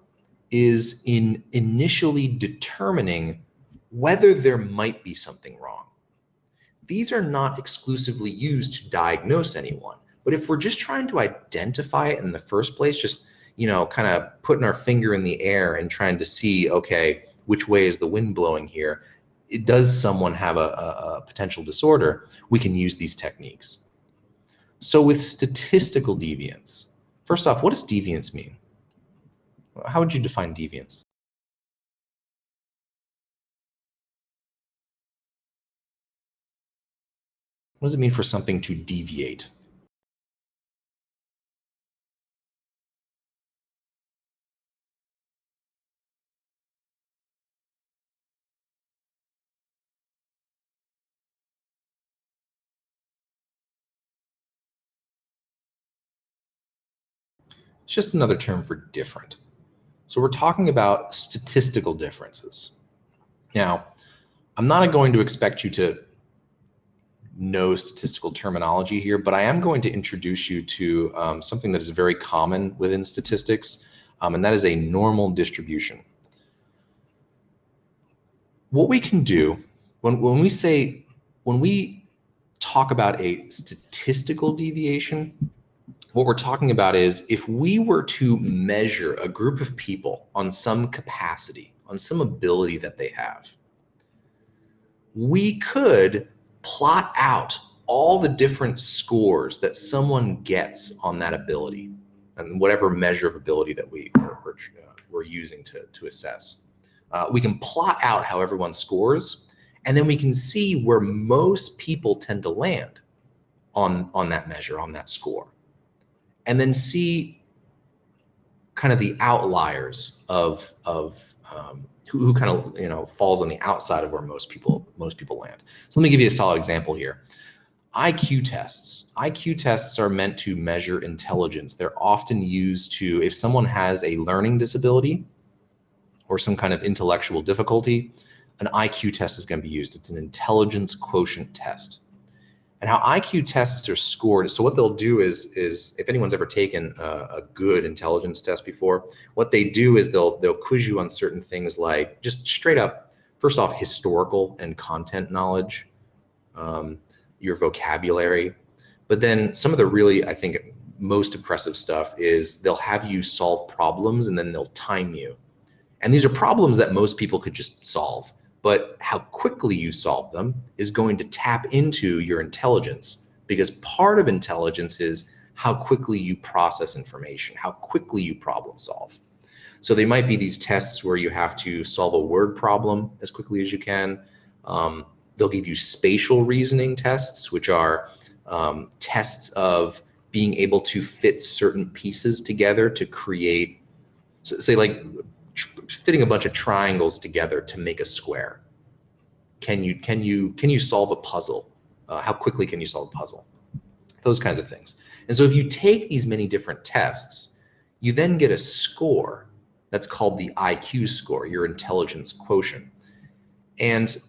is in initially determining whether there might be something wrong. These are not exclusively used to diagnose anyone, but if we're just trying to identify it in the first place, just kind of putting our finger in the air and trying to see, okay, which way is the wind blowing here? Does someone have a potential disorder? We can use these techniques. So with statistical deviance, first off, what does deviance mean? How would you define deviance? What does it mean for something to deviate? It's just another term for different. So we're talking about statistical differences. Now, I'm not going to expect you to know statistical terminology here, but I am going to introduce you to something that is very common within statistics, and that is a normal distribution. What we can do when we talk about a statistical deviation, what we're talking about is if we were to measure a group of people on some capacity, on some ability that they have, we could plot out all the different scores that someone gets on that ability and whatever measure of ability that we're using to assess. We can plot out how everyone scores, and then we can see where most people tend to land on that measure, on that score, and then see kind of the outliers of who kind of falls on the outside of where most people land. So let me give you a solid example here. IQ tests. IQ tests are meant to measure intelligence. They're often used to, if someone has a learning disability or some kind of intellectual difficulty, an IQ test is going to be used. It's an intelligence quotient test. And how IQ tests are scored, so what they'll do is if anyone's ever taken a good intelligence test before, what they do is they'll quiz you on certain things like just straight up, first off, historical and content knowledge, your vocabulary, but then some of the really, I think, most impressive stuff is they'll have you solve problems and then they'll time you. And these are problems that most people could just solve, but how quickly you solve them is going to tap into your intelligence, because part of intelligence is how quickly you process information, how quickly you problem solve. So they might be these tests where you have to solve a word problem as quickly as you can. They'll give you spatial reasoning tests, which are tests of being able to fit certain pieces together to create, say like fitting a bunch of triangles together to make a square. Can you solve a puzzle? How quickly can you solve a puzzle? Those kinds of things. And so if you take these many different tests, you then get a score that's called the IQ score, your intelligence quotient. And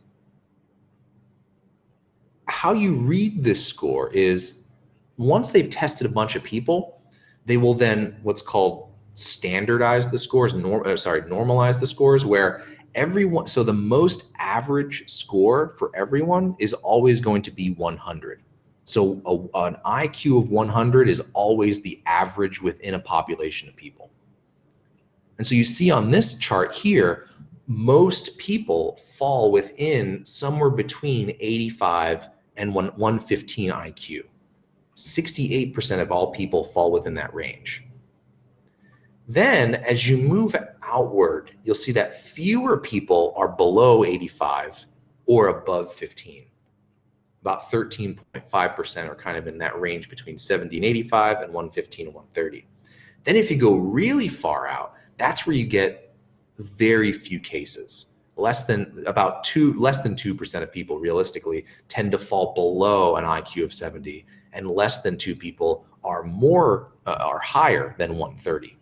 how you read this score is, once they've tested a bunch of people, they will then what's called standardize the scores, normalize the scores, where everyone, so the most average score for everyone is always going to be 100. So an IQ of 100 is always the average within a population of people. And so you see on this chart here, most people fall within somewhere between 85 and 115 IQ. 68% of all people fall within that range. Then as you move outward, you'll see that fewer people are below 85 or above 15. About 13.5% are kind of in that range between 70 and 85 and 115 and 130. Then if you go really far out, that's where you get very few cases. Less than 2% of people realistically tend to fall below an IQ of 70, and less than 2 people are higher than 130.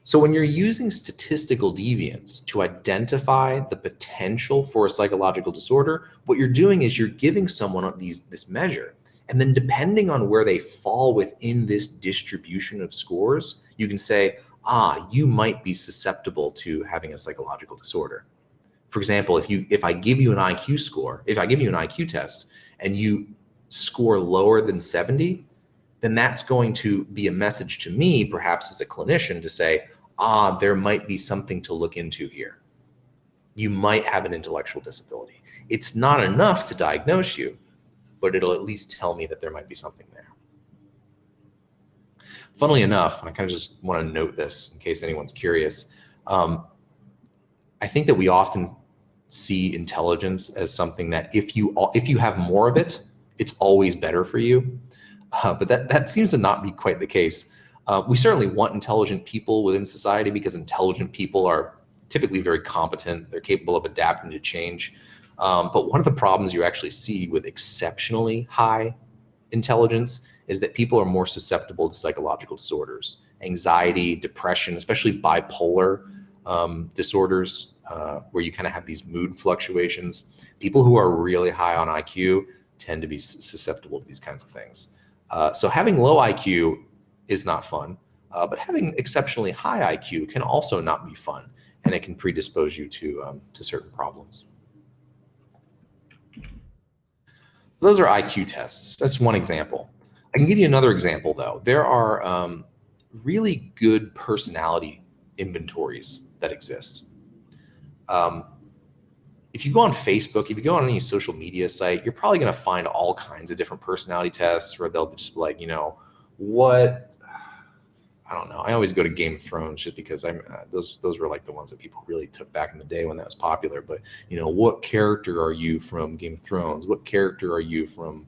So when you're using statistical deviance to identify the potential for a psychological disorder, what you're doing is you're giving someone this measure, and then depending on where they fall within this distribution of scores, you can say, you might be susceptible to having a psychological disorder. For example, if I give you an IQ score, if I give you an IQ test and you score lower than 70, then that's going to be a message to me, perhaps as a clinician, to say, there might be something to look into here. You might have an intellectual disability. It's not enough to diagnose you, but it'll at least tell me that there might be something there. Funnily enough, and I kind of just want to note this in case anyone's curious, I think that we often see intelligence as something that if you have more of it, it's always better for you. But that seems to not be quite the case. We certainly want intelligent people within society because intelligent people are typically very competent. They're capable of adapting to change. But one of the problems you actually see with exceptionally high intelligence is that people are more susceptible to psychological disorders, anxiety, depression, especially bipolar disorders, where you kind of have these mood fluctuations. People who are really high on IQ tend to be susceptible to these kinds of things. So having low IQ is not fun, but having exceptionally high IQ can also not be fun, and it can predispose you to certain problems. Those are IQ tests. That's one example. I can give you another example, though. There are really good personality inventories that exist. if you go on Facebook, if you go on any social media site, you're probably going to find all kinds of different personality tests where they'll just be like, what, I don't know. I always go to Game of Thrones just because those were like the ones that people really took back in the day when that was popular. But what character are you from Game of Thrones? What character are you from,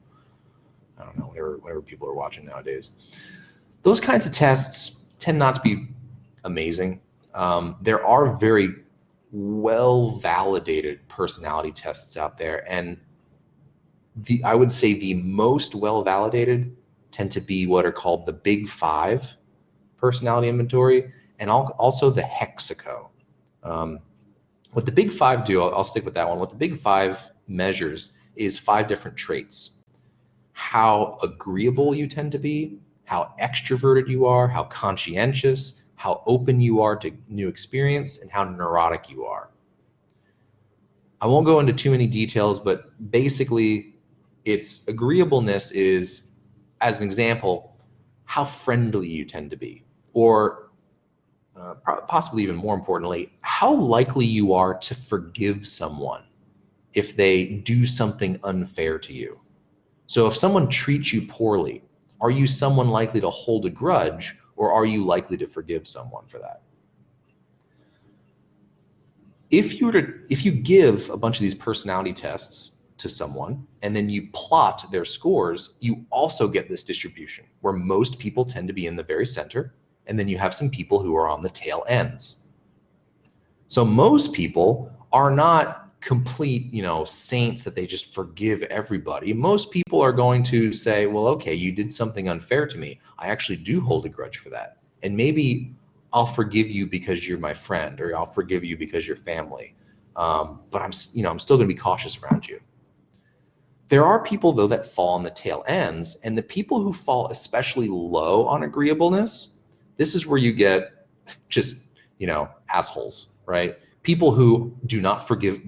I don't know, whatever people are watching nowadays. Those kinds of tests tend not to be amazing. There are very well-validated personality tests out there, and I would say the most well-validated tend to be what are called the Big Five personality inventory, and also the Hexaco. What the Big Five do, I'll stick with that one. What the Big Five measures is 5 different traits: how agreeable you tend to be, how extroverted you are, how conscientious, how open you are to new experience, and how neurotic you are. I won't go into too many details, but basically its agreeableness is, as an example, how friendly you tend to be, or possibly even more importantly, how likely you are to forgive someone if they do something unfair to you. So if someone treats you poorly, are you someone likely to hold a grudge, or are you likely to forgive someone for that? If you give a bunch of these personality tests to someone and then you plot their scores, you also get this distribution where most people tend to be in the very center, and then you have some people who are on the tail ends. So most people are not complete, saints that they just forgive everybody. Most people are going to say, well, okay, you did something unfair to me. I actually do hold a grudge for that. And maybe I'll forgive you because you're my friend, or I'll forgive you because you're family. But I'm still going to be cautious around you. There are people, though, that fall on the tail ends, and the people who fall especially low on agreeableness, this is where you get just, assholes, right? People who do not forgive,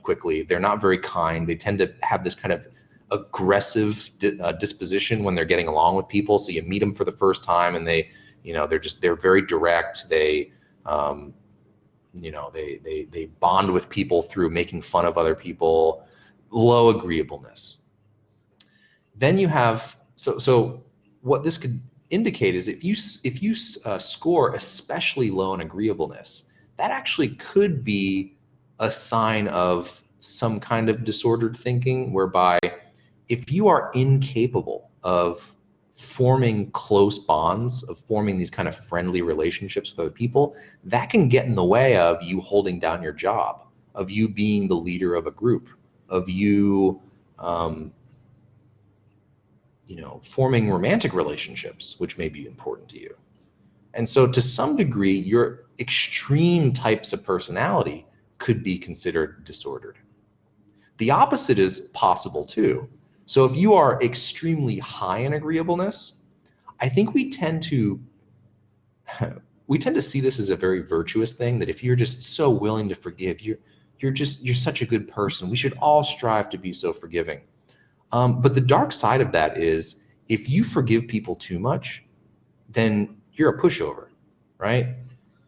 quickly. They're not very kind. They tend to have this kind of aggressive disposition when they're getting along with people. So you meet them for the first time, and they're very direct. They bond with people through making fun of other people. Low agreeableness. Then you have so what this could indicate is if you score especially low in agreeableness, that actually could be a sign of some kind of disordered thinking, whereby if you are incapable of forming close bonds, of forming these kind of friendly relationships with other people, that can get in the way of you holding down your job, of you being the leader of a group, of you forming romantic relationships, which may be important to you. And so to some degree, your extreme types of personality could be considered disordered. The opposite is possible too. So if you are extremely high in agreeableness, I think we tend to see this as a very virtuous thing, that if you're just so willing to forgive, you're such a good person. We should all strive to be so forgiving. But the dark side of that is, if you forgive people too much, then you're a pushover, right?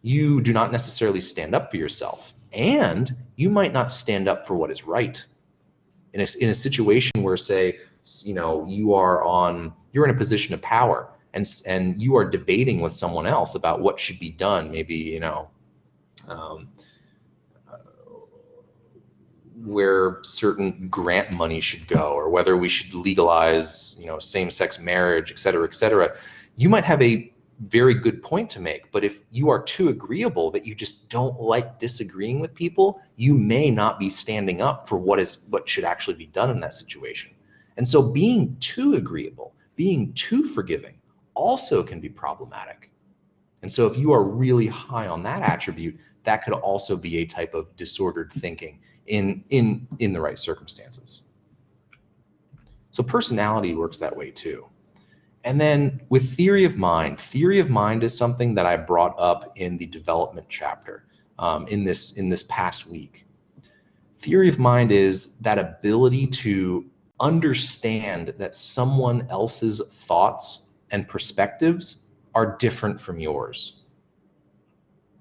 You do not necessarily stand up for yourself, and you might not stand up for what is right. In a situation where, say, you're in a position of power, and you are debating with someone else about what should be done, maybe where certain grant money should go, or whether we should legalize, same-sex marriage, et cetera, et cetera. You might have a very good point to make, but if you are too agreeable, that you just don't like disagreeing with people, you may not be standing up for what should actually be done in that situation. And so being too agreeable, being too forgiving, also can be problematic. And so if you are really high on that attribute, that could also be a type of disordered thinking in the right circumstances. So personality works that way too. And then with theory of mind is something that I brought up in the development chapter in this past week. Theory of mind is that ability to understand that someone else's thoughts and perspectives are different from yours,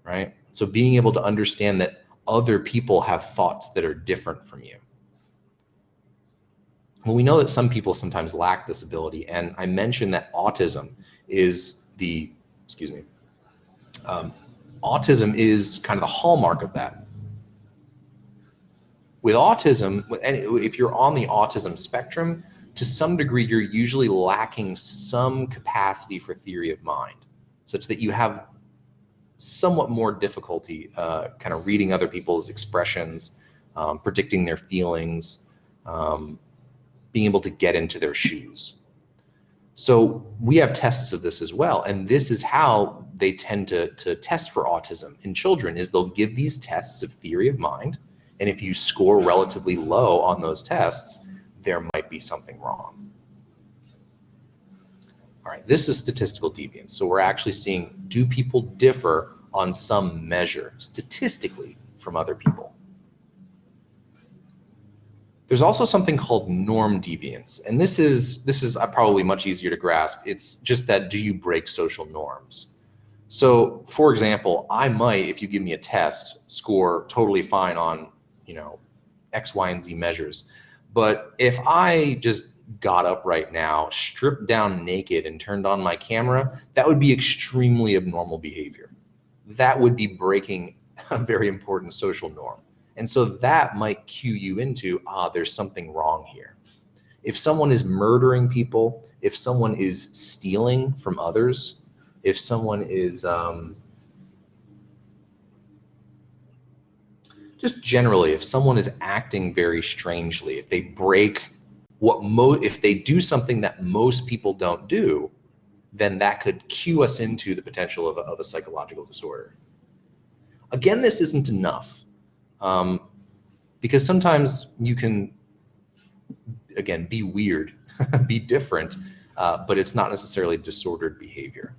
right? So being able to understand that other people have thoughts that are different from you? Well, we know that some people sometimes lack this ability, and I mentioned that autism is autism is kind of the hallmark of that. With autism, if you're on the autism spectrum, to some degree, you're usually lacking some capacity for theory of mind, such that you have somewhat more difficulty kind of reading other people's expressions, predicting their feelings, being able to get into their shoes. So we have tests of this as well, and this is how they tend to test for autism in children, is they'll give these tests of theory of mind, and if you score relatively low on those tests, there might be something wrong. All right, this is statistical deviance. So we're actually seeing, do people differ on some measure statistically from other people? There's also something called norm deviance, and this is probably much easier to grasp. It's just that, do you break social norms? So, for example, I might, if you give me a test, score totally fine on, X, Y, and Z measures. But if I just got up right now, stripped down naked, and turned on my camera, that would be extremely abnormal behavior. That would be breaking a very important social norm. And so that might cue you into, there's something wrong here. If someone is murdering people, if someone is stealing from others, if someone is just generally, if someone is acting very strangely, if they break if they do something that most people don't do, then that could cue us into the potential of a psychological disorder. Again, this isn't enough. Because sometimes you can, again, be weird, be different, but it's not necessarily disordered behavior.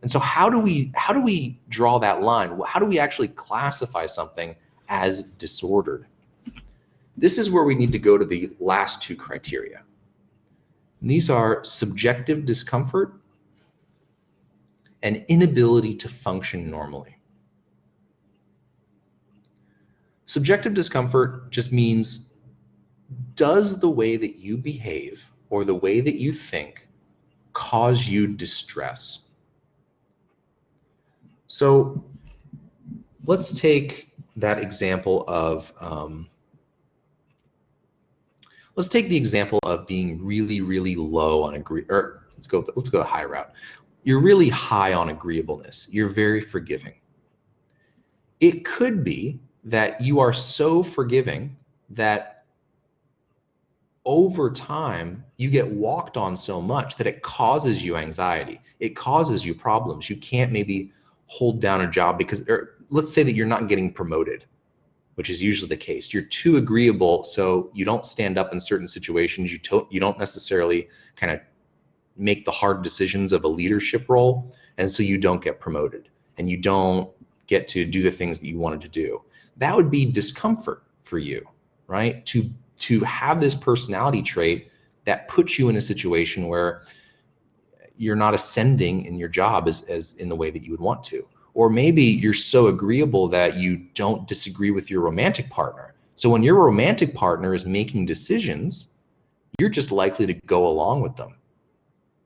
And so how do we draw that line? How do we actually classify something as disordered? This is where we need to go to the last two criteria. And these are subjective discomfort and inability to function normally. Subjective discomfort just means, does the way that you behave or the way that you think cause you distress? So let's take that example of, let's take the example of being really, really low on let's go the high route. You're really high on agreeableness. You're very forgiving. It could be that you are so forgiving that over time you get walked on so much that it causes you anxiety. It causes you problems. You can't maybe hold down a job because, or let's say that you're not getting promoted, which is usually the case. You're too agreeable, so you don't stand up in certain situations. You don't necessarily kind of make the hard decisions of a leadership role, and so you don't get promoted and you don't get to do the things that you wanted to do. That would be discomfort for you, right? To have this personality trait that puts you in a situation where you're not ascending in your job as in the way that you would want to. Or maybe you're so agreeable that you don't disagree with your romantic partner. So when your romantic partner is making decisions, you're just likely to go along with them.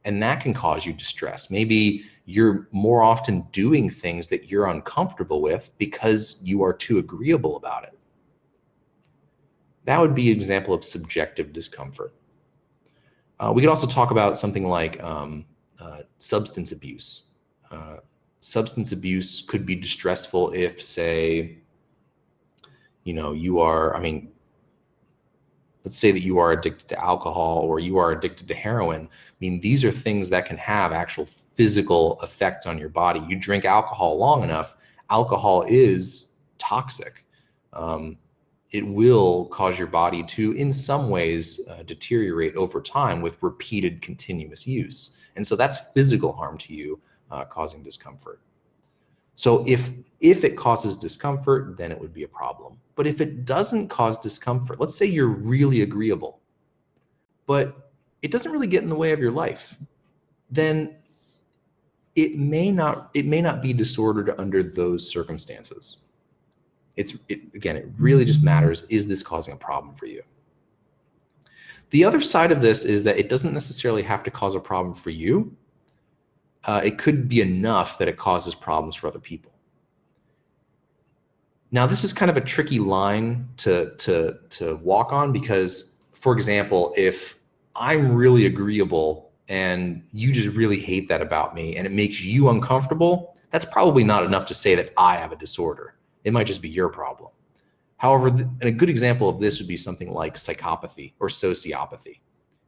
And that can cause you distress. Maybe you're more often doing things that you're uncomfortable with because you are too agreeable about it. That would be an example of subjective discomfort. We could also talk about something like substance abuse. Substance abuse could be distressful if, say, you are, let's say that you are addicted to alcohol or you are addicted to heroin. These are things that can have actual physical effects on your body. You drink alcohol long enough, alcohol is toxic. It will cause your body to, in some ways, deteriorate over time with repeated continuous use. And so that's physical harm to you, causing discomfort. So if it causes discomfort, then it would be a problem. But if it doesn't cause discomfort, let's say you're really agreeable, but it doesn't really get in the way of your life, then it may not be disordered under those circumstances. Again, it really just matters, is this causing a problem for you? The other side of this is that it doesn't necessarily have to cause a problem for you. It could be enough that it causes problems for other people. Now, this is kind of a tricky line to walk on because, for example, if I'm really agreeable and you just really hate that about me and it makes you uncomfortable, that's probably not enough to say that I have a disorder. It might just be your problem. However, and a good example of this would be something like psychopathy or sociopathy,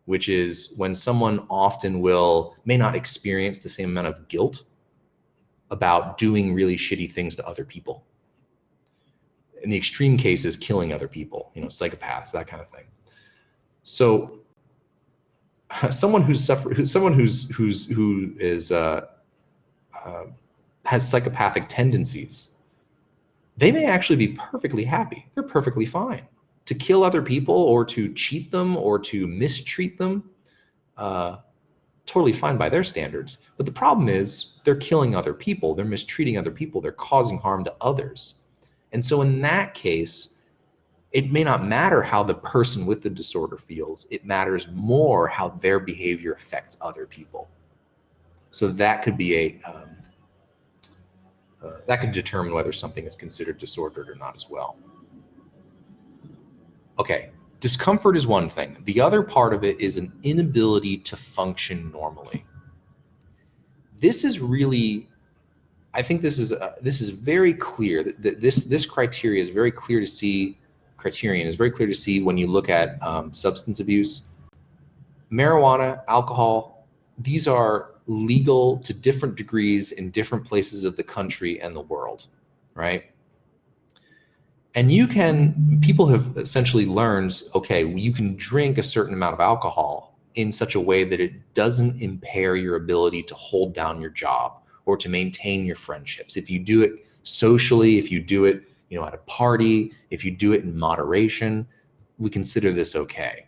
which is when someone often may not experience the same amount of guilt about doing really shitty things to other people. In the extreme cases, killing other people, psychopaths, that kind of thing. So someone who has psychopathic tendencies, they may actually be perfectly happy. They're perfectly fine to kill other people or to cheat them or to mistreat them. Totally fine by their standards. But the problem is they're killing other people. They're mistreating other people. They're causing harm to others. And so in that case, it may not matter how the person with the disorder feels. It matters more how their behavior affects other people. So that could be that could determine whether something is considered disordered or not as well. Okay, discomfort is one thing. The other part of it is an inability to function normally. This is really, I think this is very clear that this criteria is very clear to see. Criterion is very clear to see when you look at substance abuse. Marijuana, alcohol, these are legal to different degrees in different places of the country and the world, right? And people have essentially learned, okay, you can drink a certain amount of alcohol in such a way that it doesn't impair your ability to hold down your job or to maintain your friendships. If you do it socially, if you do it, at a party, if you do it in moderation, we consider this okay.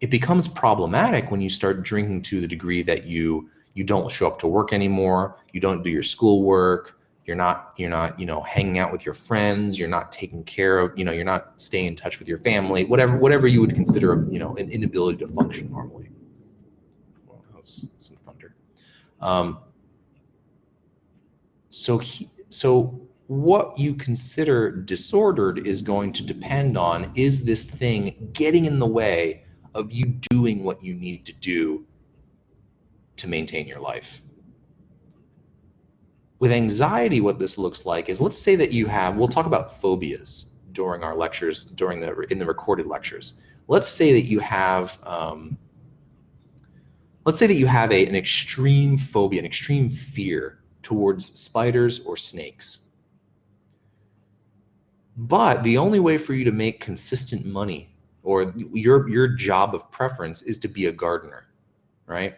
It becomes problematic when you start drinking to the degree that you don't show up to work anymore, you don't do your schoolwork, you're not hanging out with your friends, you're not taking care of, you're not staying in touch with your family, whatever you would consider, an inability to function normally. Well, that was some thunder. So what you consider disordered is going to depend on, is this thing getting in the way of you doing what you need to do to maintain your life? With anxiety, what this looks like is, let's say that we'll talk about phobias during our lectures, in the recorded lectures. Let's say that you have an extreme phobia, an extreme fear towards spiders or snakes. But the only way for you to make consistent money, or your job of preference, is to be a gardener, right?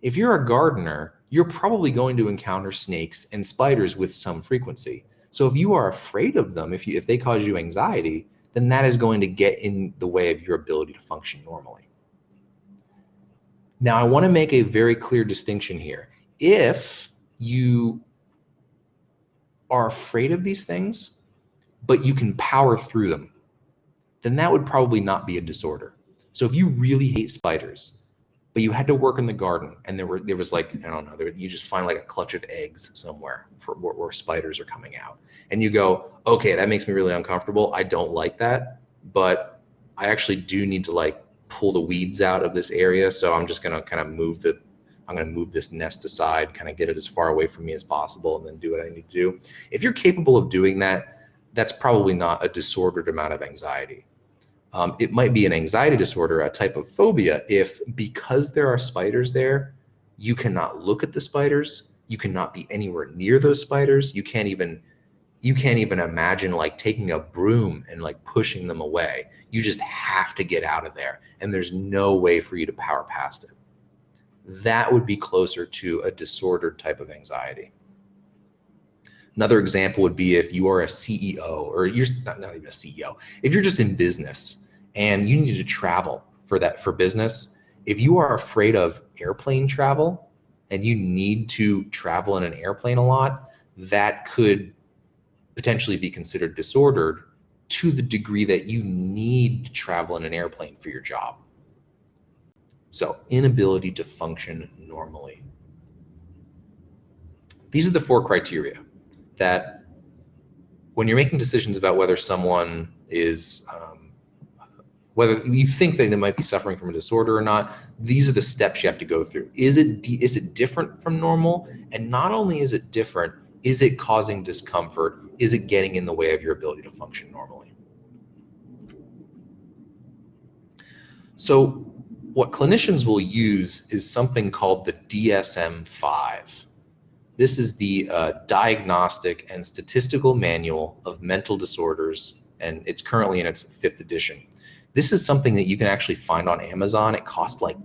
If you're a gardener, you're probably going to encounter snakes and spiders with some frequency. So if you are afraid of them, if they cause you anxiety, then that is going to get in the way of your ability to function normally. Now, I want to make a very clear distinction here. If you are afraid of these things, but you can power through them, then that would probably not be a disorder. So if you really hate spiders, but you had to work in the garden, and there was like, I don't know, you just find like a clutch of eggs somewhere where spiders are coming out, and you go, okay, that makes me really uncomfortable. I don't like that, but I actually do need to like pull the weeds out of this area, so I'm just gonna kind of move this nest aside, kind of get it as far away from me as possible, and then do what I need to do. If you're capable of doing that, that's probably not a disordered amount of anxiety. It might be an anxiety disorder, a type of phobia, if because there are spiders there, you cannot look at the spiders, you cannot be anywhere near those spiders, you can't even imagine like taking a broom and like pushing them away. You just have to get out of there, and there's no way for you to power past it. That would be closer to a disordered type of anxiety. Another example would be if you are a CEO, or you're not even a CEO, if you're just in business and you need to travel for business. If you are afraid of airplane travel and you need to travel in an airplane a lot, that could potentially be considered disordered to the degree that you need to travel in an airplane for your job. So inability to function normally. These are the 4 criteria that when you're making decisions about whether someone is, whether you think that they might be suffering from a disorder or not, these are the steps you have to go through. Is it different from normal? And not only is it different, is it causing discomfort? Is it getting in the way of your ability to function normally? So what clinicians will use is something called the DSM-5. This is the Diagnostic and Statistical Manual of Mental Disorders, and it's currently in its 5th edition. This is something that you can actually find on Amazon. It costs like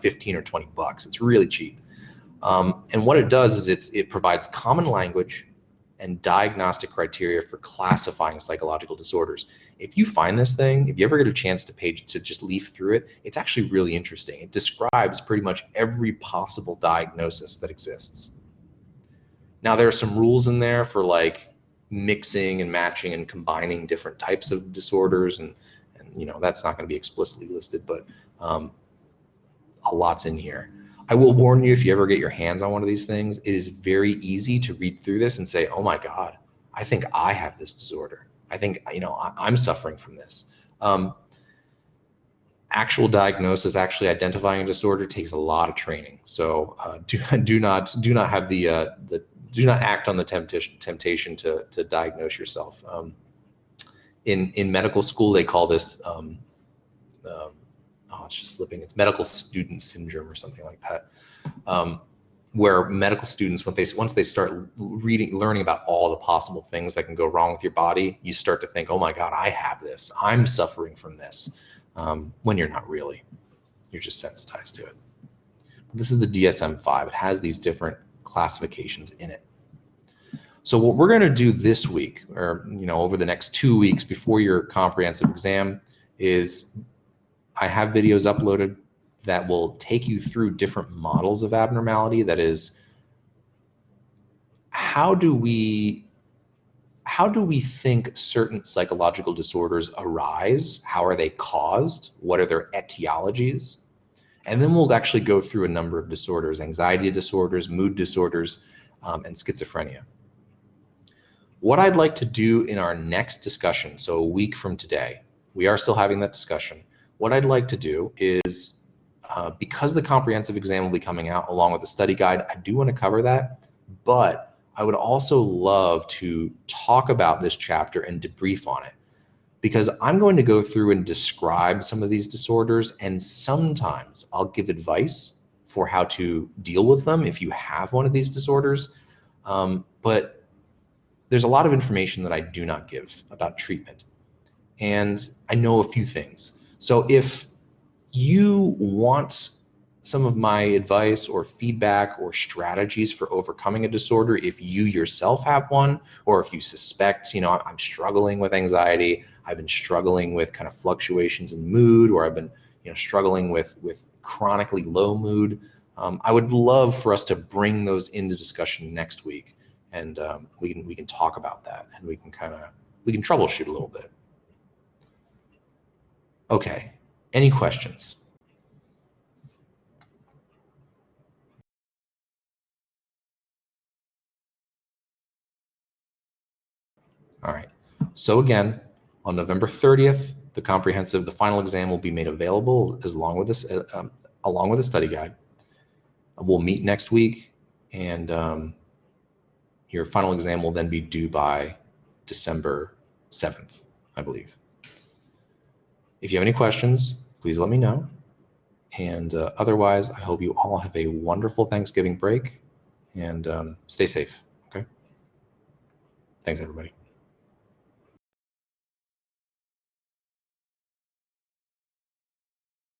15 or 20 bucks. It's really cheap. And what it does is it provides common language and diagnostic criteria for classifying psychological disorders. If you find this thing, if you ever get a chance to just leaf through it, it's actually really interesting. It describes pretty much every possible diagnosis that exists. Now there are some rules in there for like mixing and matching and combining different types of disorders, and you know, that's not going to be explicitly listed, but a lot's in here. I will warn you, if you ever get your hands on one of these things, it is very easy to read through this and say, oh my God, I think I have this disorder. I think, you know, I'm suffering from this. Actual diagnosis, actually identifying a disorder takes a lot of training. So do not have do not act on the temptation to diagnose yourself. In medical school, they call this it's just slipping. It's medical student syndrome or something like that, where medical students, once they start learning about all the possible things that can go wrong with your body, you start to think, oh my God, I have this. I'm suffering from this, when you're not really. You're just sensitized to it. This is the DSM-5. It has these different classifications in it. So what we're going to do this week, or you know, over the next 2 weeks before your comprehensive exam, is I have videos uploaded that will take you through different models of abnormality. That is, how do we think certain psychological disorders arise? How are they caused? What are their etiologies? And then we'll actually go through a number of disorders: anxiety disorders, mood disorders, and schizophrenia. What I'd like to do in our next discussion, so a week from today, we are still having that discussion. What I'd like to do is, because the comprehensive exam will be coming out along with the study guide, I do want to cover that, but I would also love to talk about this chapter and debrief on it, because I'm going to go through and describe some of these disorders, and sometimes I'll give advice for how to deal with them if you have one of these disorders, but there's a lot of information that I do not give about treatment, and I know a few things. So if you want some of my advice or feedback or strategies for overcoming a disorder, if you yourself have one, or if you suspect, you know, I'm struggling with anxiety, I've been struggling with kind of fluctuations in mood, or I've been, you know, struggling with chronically low mood, I would love for us to bring those into discussion next week, and we can talk about that, and we can troubleshoot a little bit. Okay, any questions? All right, so again, on November 30th, the final exam will be made available along with this, along with the study guide. We'll meet next week, and your final exam will then be due by December 7th, I believe. If you have any questions, please let me know. And otherwise, I hope you all have a wonderful Thanksgiving break, and stay safe, okay? Thanks, everybody.